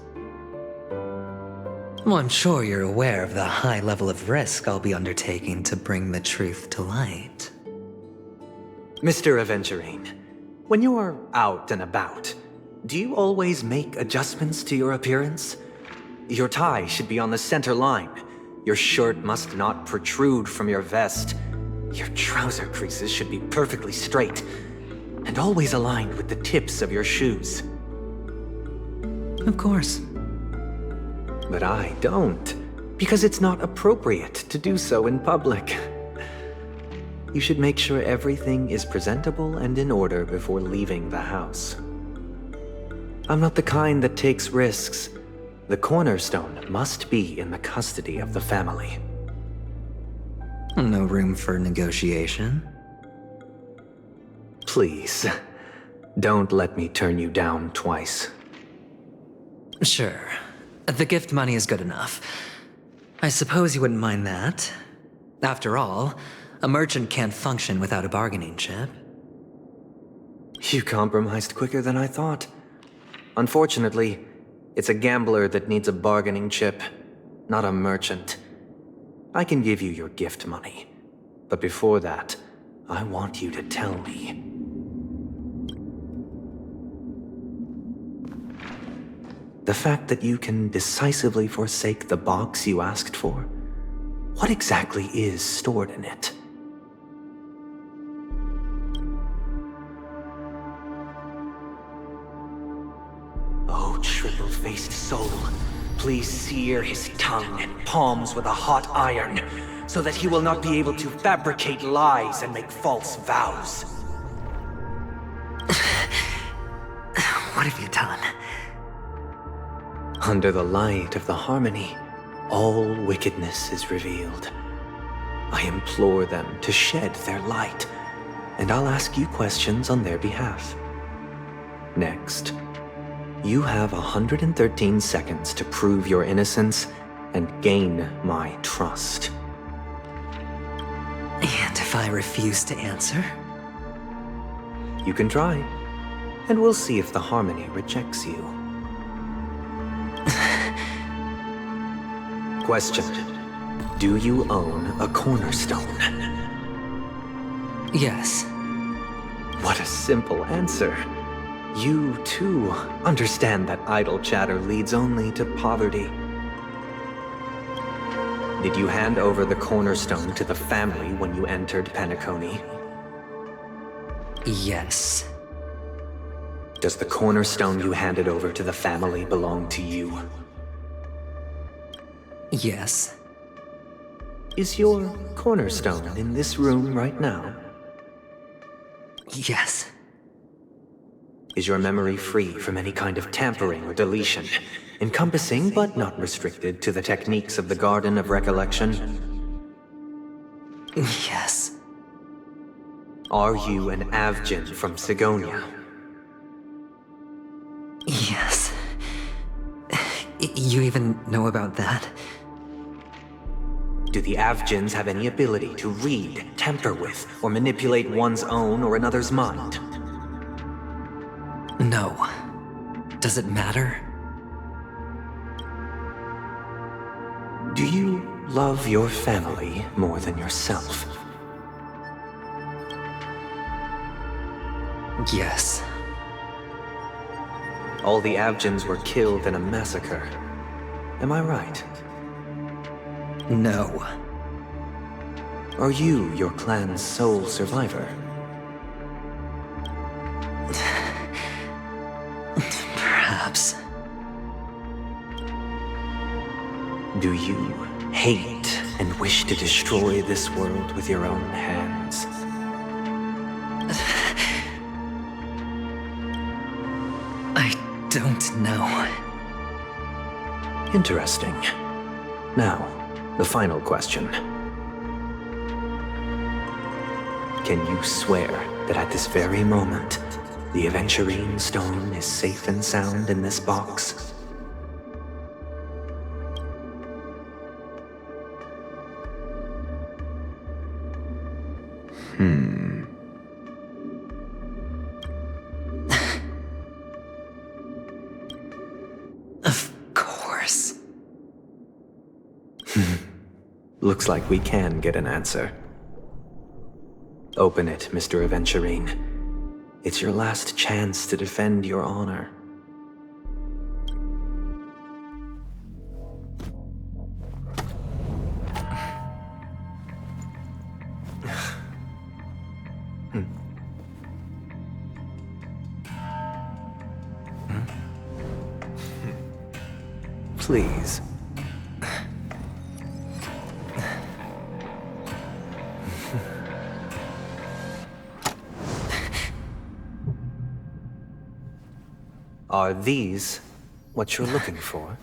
Well, I'm sure you're aware of the high level of risk I'll be undertaking to bring the truth to light. Mr. Aventurine, when you're out and about, do you always make adjustments to your appearance? Your tie should be on the center line. Your shirt must not protrude from your vest. Your trouser creases should be perfectly straight, and always aligned with the tips of your shoes. Of course. But I don't, because it's not appropriate to do so in public. You should make sure everything is presentable and in order before leaving the house. I'm not the kind that takes risks. The cornerstone must be in the custody of the family. No room for negotiation. Please, don't let me turn you down twice. Sure. The gift money is good enough. I suppose you wouldn't mind that. After all, a merchant can't function without a bargaining chip. You compromised quicker than I thought. Unfortunately, it's a gambler that needs a bargaining chip, not a merchant. I can give you your gift money, but before that, I want you to tell me. The fact that you can decisively forsake the box you asked for, what exactly is stored in it? Oh, triple-faced soul, please sear his tongue and palms with a hot iron, so that he will not be able to fabricate lies and make false vows. What have you done? Under the light of the harmony, all wickedness is revealed. I implore them to shed their light, and I'll ask you questions on their behalf. Next, you have 113 seconds to prove your innocence and gain my trust. And if I refuse to answer? You can try, and we'll see if the harmony rejects you. Question. Do you own a cornerstone? Yes. What a simple answer. You, too, understand that idle chatter leads only to poverty. Did you hand over the cornerstone to the family when you entered Penacony? Yes. Does the cornerstone you handed over to the family belong to you? Yes. Is your cornerstone in this room right now? Yes. Is your memory free from any kind of tampering or deletion, encompassing but not restricted to the techniques of the Garden of Recollection? Yes. Are you an Avgin from Sigonia? Yes. You even know about that? Do the Avgins have any ability to read, tamper with, or manipulate one's own or another's mind? No. Does it matter? Do you love your family more than yourself? Yes. All the Avgins were killed in a massacre. Am I right? No. Are you your clan's sole survivor? Perhaps. Do you hate and wish to destroy this world with your own hands? I don't know. Interesting. Now, the final question. Can you swear that at this very moment, the Aventurine Stone is safe and sound in this box? Of course. Looks like we can get an answer. Open it, Mr. Aventurine. It's your last chance to defend your honor. Please. Are these what you're looking for?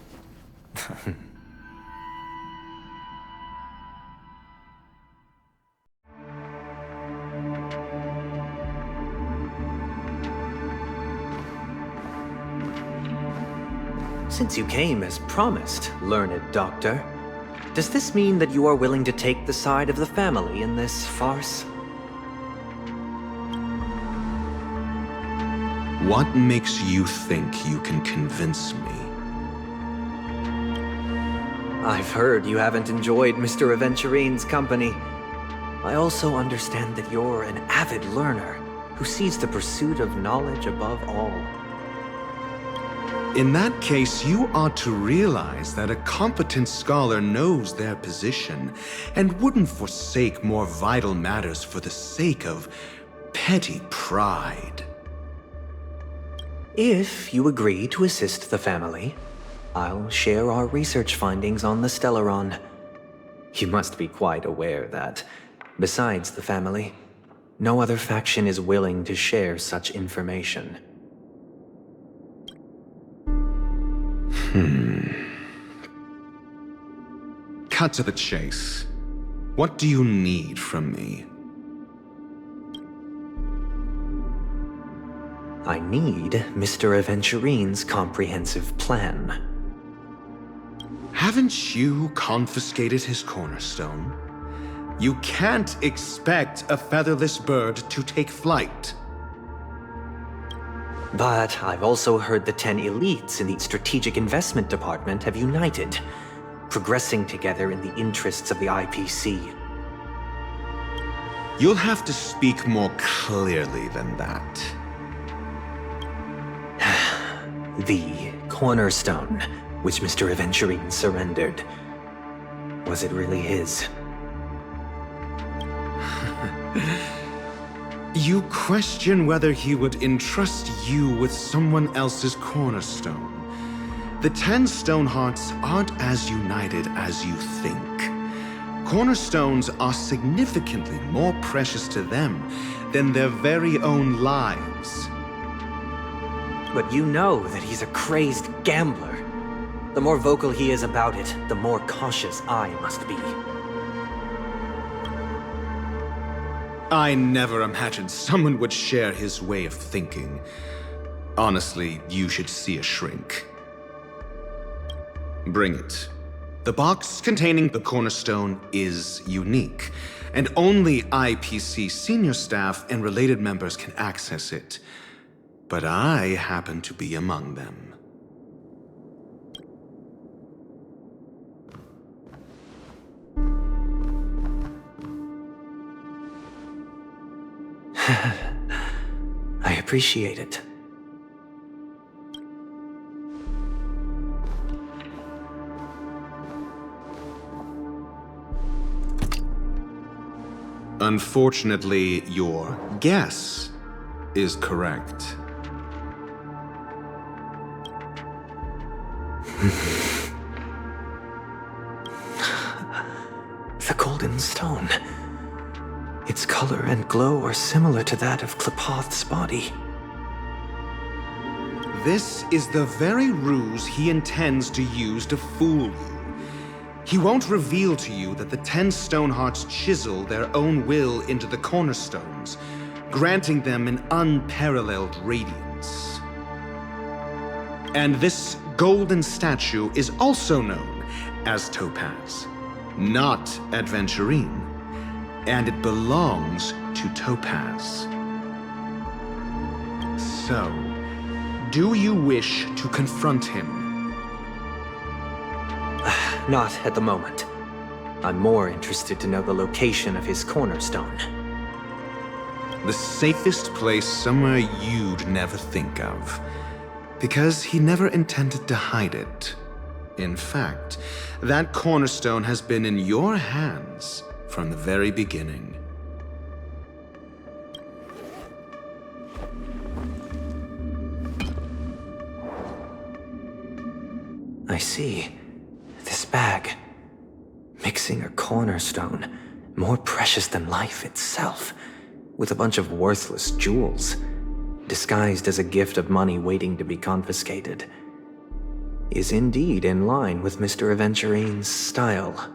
Since you came as promised, learned doctor, does this mean that you are willing to take the side of the family in this farce? What makes you think you can convince me? I've heard you haven't enjoyed Mr. Aventurine's company. I also understand that you're an avid learner who sees the pursuit of knowledge above all. In that case, you ought to realize that a competent scholar knows their position and wouldn't forsake more vital matters for the sake of petty pride. If you agree to assist the family, I'll share our research findings on the Stellaron. You must be quite aware that, besides the family, no other faction is willing to share such information. Cut to the chase. What do you need from me? I need Mr. Aventurine's comprehensive plan. Haven't you confiscated his cornerstone? You can't expect a featherless bird to take flight. But I've also heard the 10 elites in the Strategic Investment Department have united, progressing together in the interests of the IPC. You'll have to speak more clearly than that. The cornerstone, which Mr. Aventurine surrendered. Was it really his? You question whether he would entrust you with someone else's cornerstone. The 10 Stonehearts aren't as united as you think. Cornerstones are significantly more precious to them than their very own lives. But you know that he's a crazed gambler. The more vocal he is about it, the more cautious I must be. I never imagined someone would share his way of thinking. Honestly, you should see a shrink. Bring it. The box containing the cornerstone is unique, and only IPC senior staff and related members can access it. But I happen to be among them. I appreciate it. Unfortunately, your guess is correct. The golden stone. Its color and glow are similar to that of Klepoth's body. This is the very ruse he intends to use to fool you. He won't reveal to you that the 10 Stonehearts chisel their own will into the cornerstones, granting them an unparalleled radiance. And this golden statue is also known as Topaz, not Adventurine, and it belongs to Topaz. So, do you wish to confront him? Not at the moment. I'm more interested to know the location of his cornerstone. The safest place somewhere you'd never think of. Because he never intended to hide it. In fact, that cornerstone has been in your hands from the very beginning. I see. This bag. Mixing a cornerstone, more precious than life itself, with a bunch of worthless jewels, disguised as a gift of money waiting to be confiscated, is indeed in line with Mr. Aventurine's style.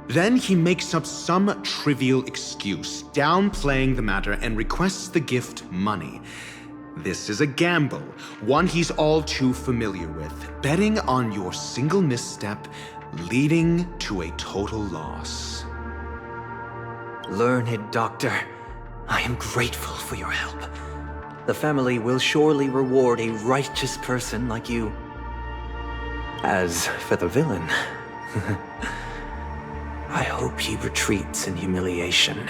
Then he makes up some trivial excuse, downplaying the matter, and requests the gift money. This is a gamble, one he's all too familiar with, betting on your single misstep, leading to a total loss. Learned doctor, I am grateful for your help. The family will surely reward a righteous person like you. As for the villain, I hope he retreats in humiliation.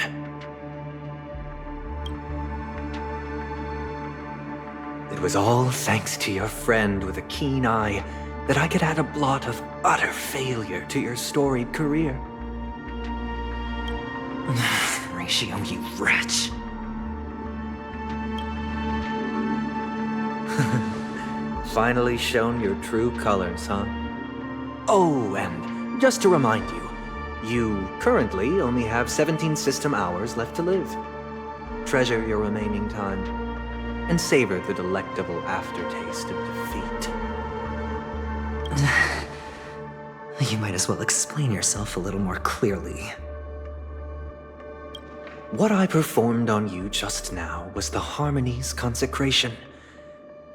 It was all thanks to your friend with a keen eye that I could add a blot of utter failure to your storied career. Ratio, you wretch. Finally shown your true colors, huh? Oh, and just to remind you, you currently only have 17 system hours left to live. Treasure your remaining time, and savor the delectable aftertaste of defeat. You might as well explain yourself a little more clearly. What I performed on you just now was the Harmony's consecration.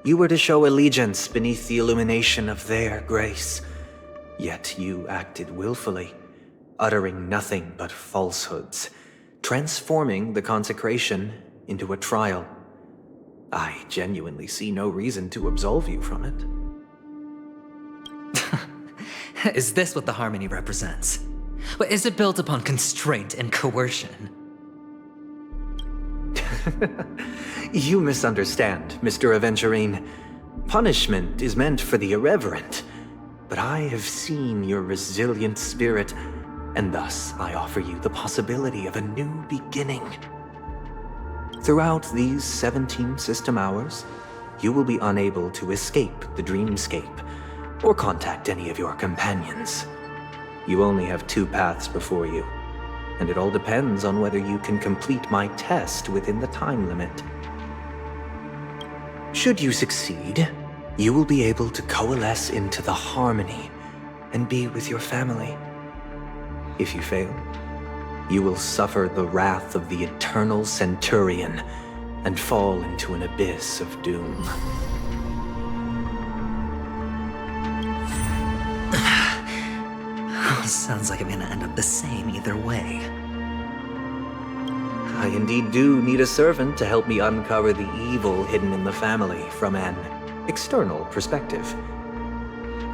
You were to show allegiance beneath the illumination of their grace, yet you acted willfully, uttering nothing but falsehoods, transforming the consecration into a trial. I genuinely see no reason to absolve you from it. Is this what the Harmony represents? But is it built upon constraint and coercion? You misunderstand, Mr. Aventurine. Punishment is meant for the irreverent, but I have seen your resilient spirit, and thus I offer you the possibility of a new beginning. Throughout these 17 system hours, you will be unable to escape the dreamscape or contact any of your companions. You only have 2 paths before you, and it all depends on whether you can complete my test within the time limit. Should you succeed, you will be able to coalesce into the Harmony and be with your family. If you fail, you will suffer the wrath of the eternal Centurion and fall into an abyss of doom. Sounds like I'm gonna end up the same either way. I indeed do need a servant to help me uncover the evil hidden in the family from an external perspective.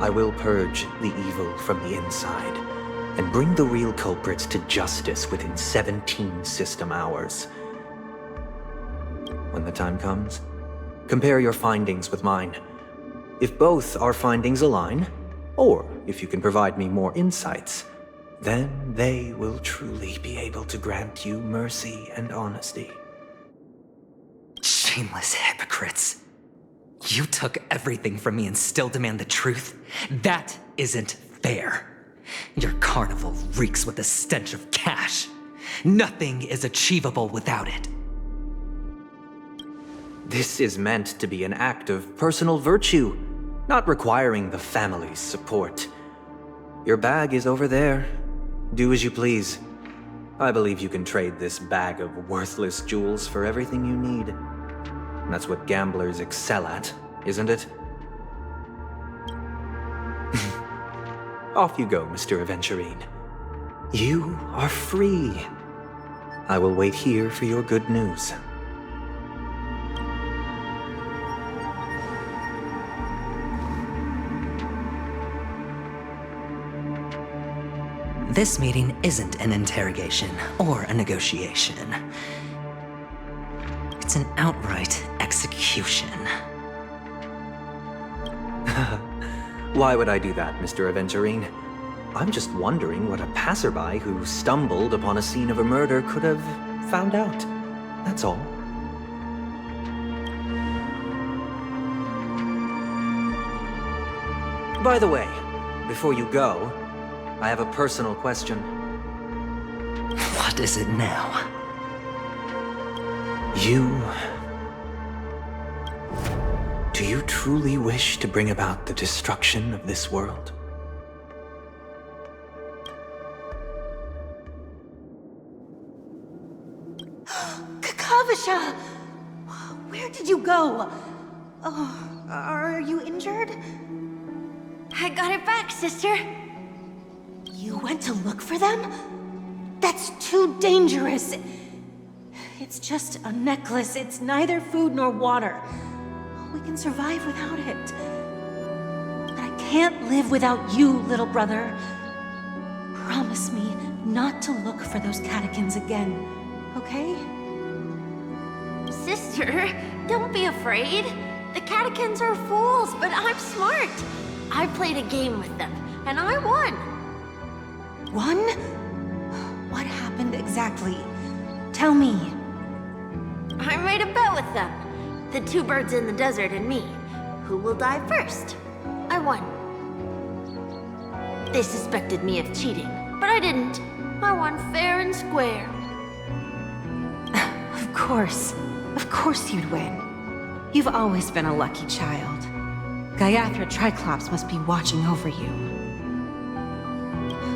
I will purge the evil from the inside and bring the real culprits to justice within 17 system hours. When the time comes, compare your findings with mine. If both our findings align, or if you can provide me more insights, then they will truly be able to grant you mercy and honesty. Shameless hypocrites. You took everything from me and still demand the truth? That isn't fair. Your carnival reeks with the stench of cash. Nothing is achievable without it. This is meant to be an act of personal virtue, not requiring the family's support. Your bag is over there. Do as you please. I believe you can trade this bag of worthless jewels for everything you need. That's what gamblers excel at, isn't it? Off you go, Mr. Aventurine. You are free. I will wait here for your good news. This meeting isn't an interrogation or a negotiation. It's an outright execution. Why would I do that, Mr. Aventurine? I'm just wondering what a passerby who stumbled upon a scene of a murder could have found out. That's all. By the way, before you go, I have a personal question. What is it now? Do you truly wish to bring about the destruction of this world? Kakavasha! Where did you go? Oh, are you injured? I got it back, sister. You went to look for them? That's too dangerous. It's just a necklace. It's neither food nor water. We can survive without it. But I can't live without you, little brother. Promise me not to look for those catechins again, okay? Sister, don't be afraid. The catechins are fools, but I'm smart. I played a game with them, and I won. Won? What happened exactly? Tell me. I made a bet with them. The two birds in the desert and me. Who will die first? I won. They suspected me of cheating, but I didn't. I won fair and square. Of course. Of course you'd win. You've always been a lucky child. Gayathra Triclops must be watching over you.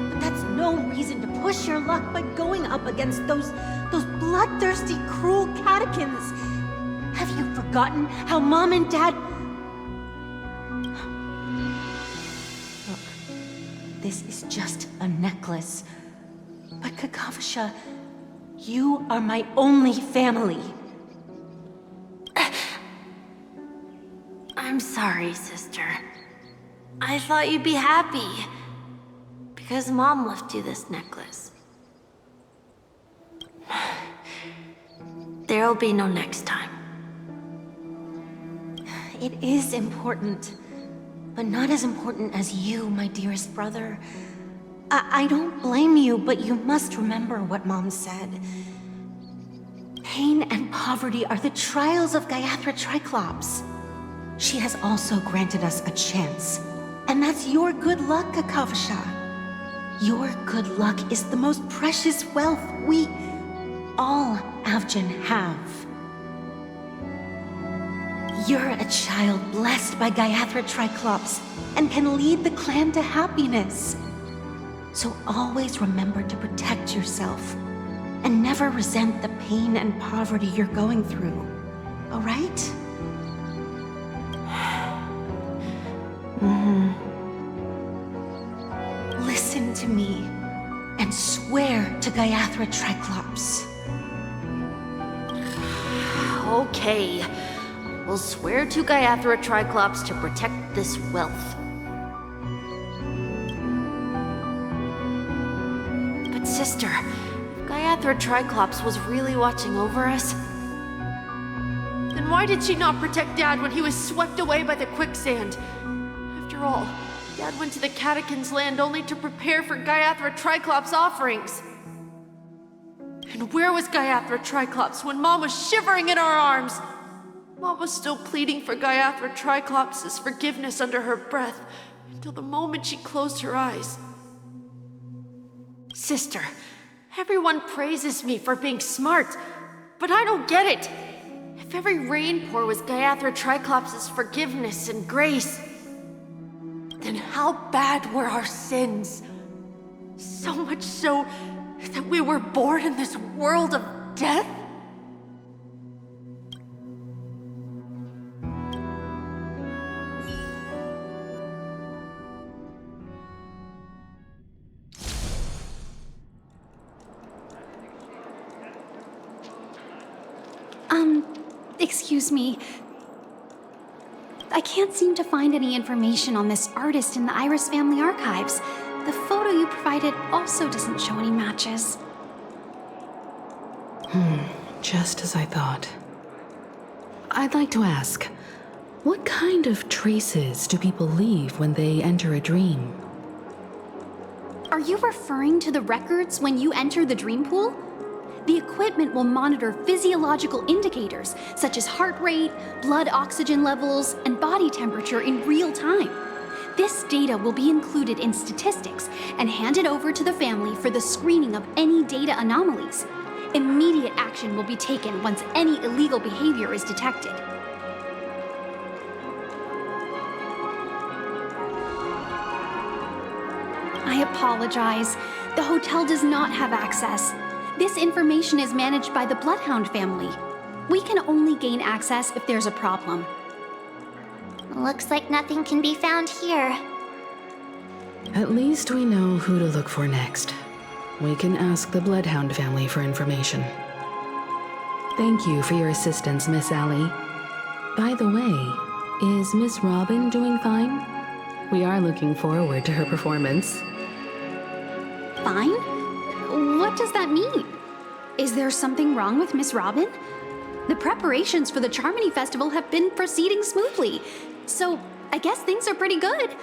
But that's no reason to push your luck by going up against those bloodthirsty, cruel catechins. Have you forgotten how Mom and Dad... Look, this is just a necklace. But Kakavasha, you are my only family. I'm sorry, sister. I thought you'd be happy. Because Mom left you this necklace. There'll be no next time. It is important, but not as important as you, my dearest brother. I don't blame you, but you must remember what Mom said. Pain and poverty are the trials of Gayathra Triclops. She has also granted us a chance, and that's your good luck, Kakavasha. Your good luck is the most precious wealth we, all Avgin, have. You're a child blessed by Gayathra Triclops and can lead the clan to happiness. So always remember to protect yourself and never resent the pain and poverty you're going through. All right? Listen to me and swear to Gaiathra Triclops. Okay. We'll swear to Gaiathra Triclops to protect this wealth. But sister, if Gaiathra Triclops was really watching over us, then why did she not protect Dad when he was swept away by the quicksand? After all, Dad went to the Catechins' land only to prepare for Gaiathra Triclops' offerings. And where was Gaiathra Triclops when Mom was shivering in our arms? Mom was still pleading for Gaiathra Triclops' forgiveness under her breath until the moment she closed her eyes. Sister, everyone praises me for being smart, but I don't get it. If every rain pour was Gaiathra Triclops' forgiveness and grace, then how bad were our sins? So much so that we were born in this world of death? Excuse me. I can't seem to find any information on this artist in the Iris family archives. The photo you provided also doesn't show any matches. Just as I thought. I'd like to ask, what kind of traces do people leave when they enter a dream? Are you referring to the records when you enter the dream pool? The equipment will monitor physiological indicators such as heart rate, blood oxygen levels, and body temperature in real time. This data will be included in statistics and handed over to the family for the screening of any data anomalies. Immediate action will be taken once any illegal behavior is detected. I apologize. The hotel does not have access. This information is managed by the Bloodhound family. We can only gain access if there's a problem. Looks like nothing can be found here. At least we know who to look for next. We can ask the Bloodhound family for information. Thank you for your assistance, Miss Allie. By the way, is Miss Robin doing fine? We are looking forward to her performance. Fine? What does that mean? Is there something wrong with Miss Robin? The preparations for the Charmony Festival have been proceeding smoothly, so I guess things are pretty good.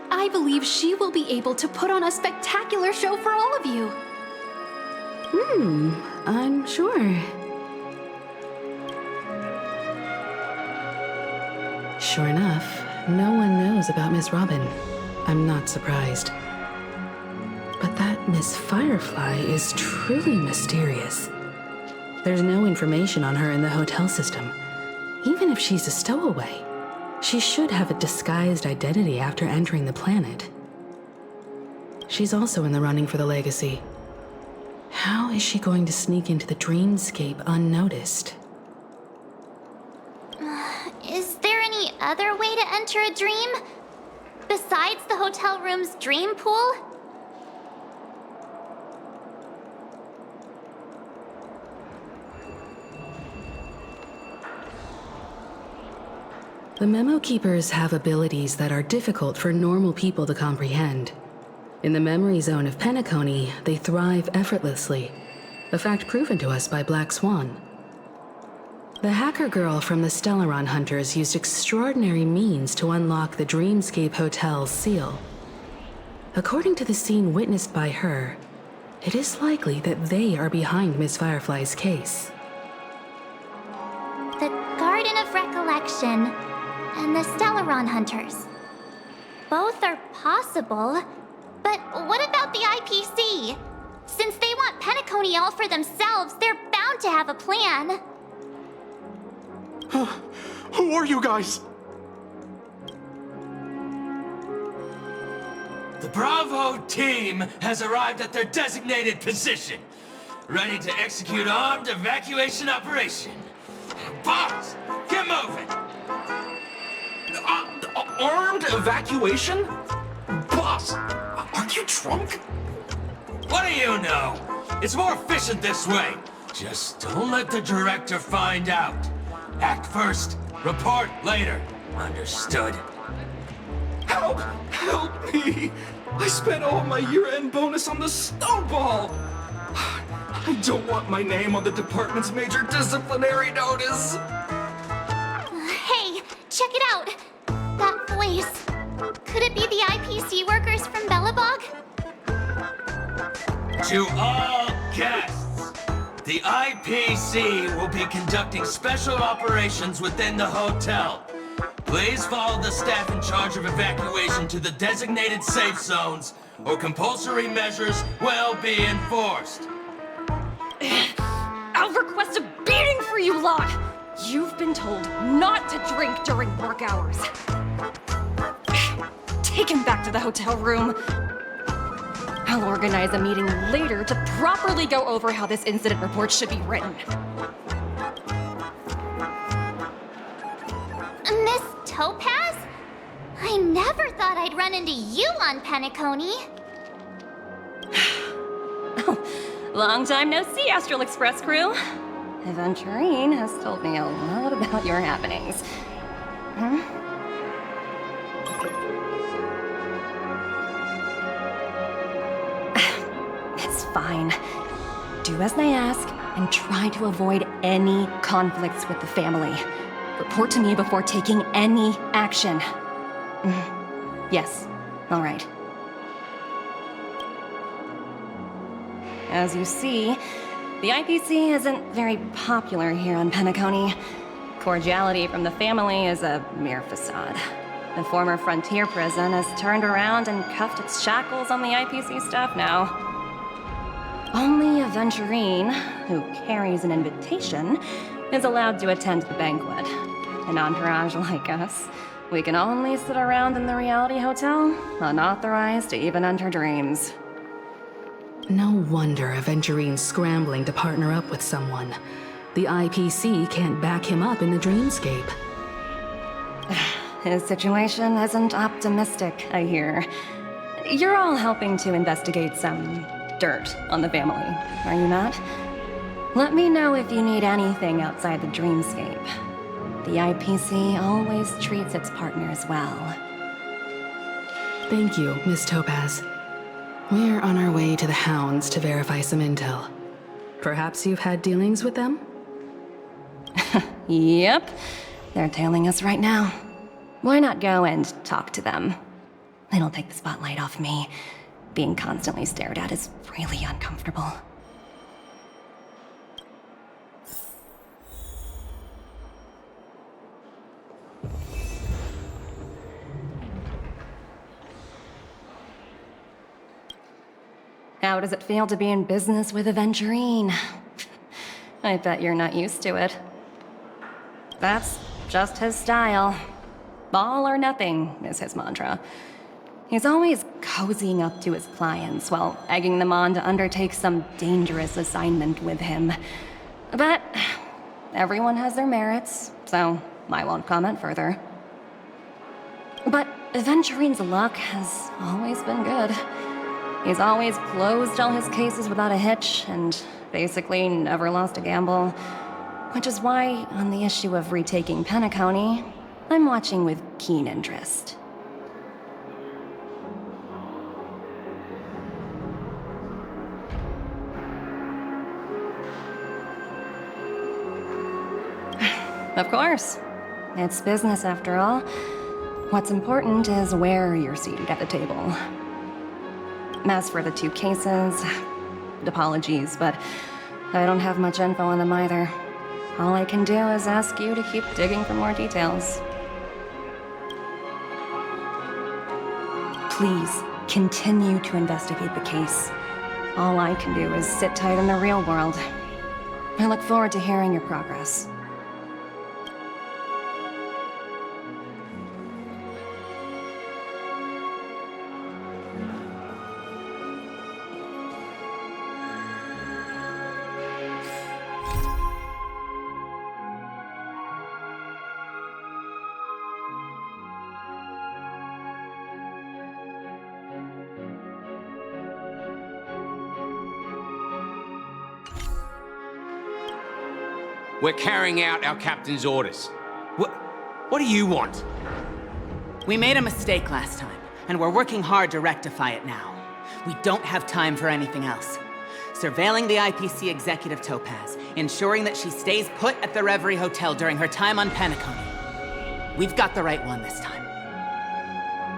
I believe she will be able to put on a spectacular show for all of you. I'm sure. Sure enough, no one knows about Miss Robin. I'm not surprised. But that Miss Firefly is truly mysterious. There's no information on her in the hotel system. Even if she's a stowaway, she should have a disguised identity after entering the planet. She's also in the running for the legacy. How is she going to sneak into the dreamscape unnoticed? Is there any other way to enter a dream? Besides the hotel room's dream pool? The Memo Keepers have abilities that are difficult for normal people to comprehend. In the memory zone of Penacony, they thrive effortlessly, a fact proven to us by Black Swan. The hacker girl from the Stellaron Hunters used extraordinary means to unlock the Dreamscape Hotel's seal. According to the scene witnessed by her, it is likely that they are behind Miss Firefly's case. The Garden of Recollection and the Stellaron Hunters. Both are possible, but what about the IPC? Since they want Penacony all for themselves, they're bound to have a plan. Who are you guys? The Bravo team has arrived at their designated position. ready to execute armed evacuation operation. Boss, get moving! Armed evacuation? Boss, aren't you drunk? What do you know? It's more efficient this way. Just don't let the director find out. Act first, report later. Understood? Help! Help me! I spent all my year-end bonus on the snowball! I don't want my name on the department's major disciplinary notice! Hey, check it out! That voice. Could it be the IPC workers from Bellabog? To all guests, the IPC will be conducting special operations within the hotel. Please follow the staff in charge of evacuation to the designated safe zones, or compulsory measures will be enforced. I'll request a beating for you lot! You've been told not to drink during work hours. Take him back to the hotel room. I'll organize a meeting later to properly go over how this incident report should be written. Miss Topaz? I never thought I'd run into you on Penacony. Long time no see, Astral Express crew. Aventurine has told me a lot about your happenings. It's fine. Do as I ask and try to avoid any conflicts with the family. Report to me before taking any action. Yes, all right. As you see, the IPC isn't very popular here on Penacony. Cordiality from the family is a mere facade. The former frontier prison has turned around and cuffed its shackles on the IPC staff now. Only Aventurine, who carries an invitation, is allowed to attend the banquet. An entourage like us, we can only sit around in the reality hotel, unauthorized to even enter dreams. No wonder Aventurine's scrambling to partner up with someone. The IPC can't back him up in the dreamscape. His situation isn't optimistic, I hear. You're all helping to investigate some dirt on the family, are you not? Let me know if you need anything outside the dreamscape. The IPC always treats its partners well. Thank you, Miss Topaz. We're on our way to the Hounds to verify some intel. Perhaps you've had dealings with them? Yep. They're tailing us right now. Why not go and talk to them? It'll take the spotlight off me. Being constantly stared at is really uncomfortable. How does it feel to be in business with Aventurine? I bet you're not used to it. That's just his style. All or nothing is his mantra. He's always cozying up to his clients while egging them on to undertake some dangerous assignment with him. But everyone has their merits, so I won't comment further. But Aventurine's luck has always been good. He's always closed all his cases without a hitch, and basically never lost a gamble. Which is why, on the issue of retaking Penacony, I'm watching with keen interest. Of course. It's business after all. What's important is where you're seated at the table. As for the two cases, apologies, but I don't have much info on them either. All I can do is ask you to keep digging for more details. Please, continue to investigate the case. All I can do is sit tight in the real world. I look forward to hearing your progress. We're carrying out our captain's orders. What do you want? We made a mistake last time, and we're working hard to rectify it now. We don't have time for anything else. Surveilling the IPC executive Topaz, ensuring that she stays put at the Reverie Hotel during her time on Penacony. We've got the right one this time.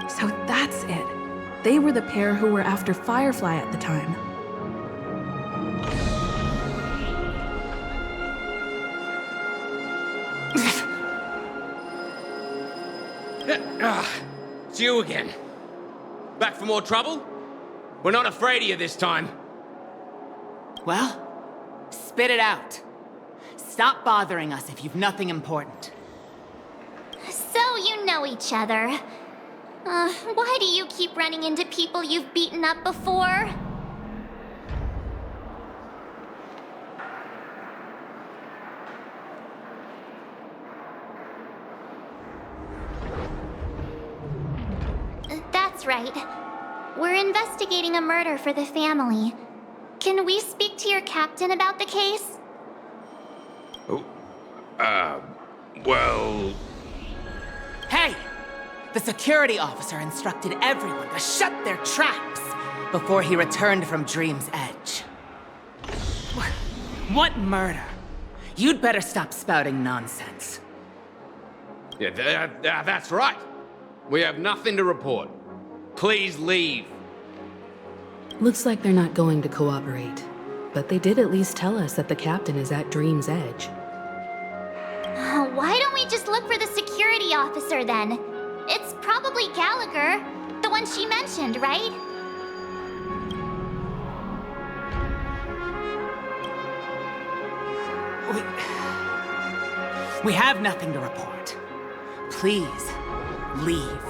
So that's it. They were the pair who were after Firefly at the time. It's you again. Back for more trouble? We're not afraid of you this time. Well, spit it out. Stop bothering us if you've nothing important. So you know each other. Why do you keep running into people you've beaten up before? That's right. We're investigating a murder for the family. Can we speak to your captain about the case? Well... Hey! The security officer instructed everyone to shut their traps before he returned from Dream's Edge. What murder? You'd better stop spouting nonsense. Yeah, that's right. We have nothing to report. Please leave. Looks like they're not going to cooperate. But they did at least tell us that the captain is at Dream's Edge. Why don't we just look for the security officer then? It's probably Gallagher, the one she mentioned, right? We have nothing to report. Please, leave.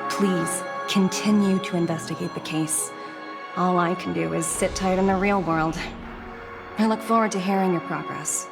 Please, continue to investigate the case. All I can do is sit tight in the real world. I look forward to hearing your progress.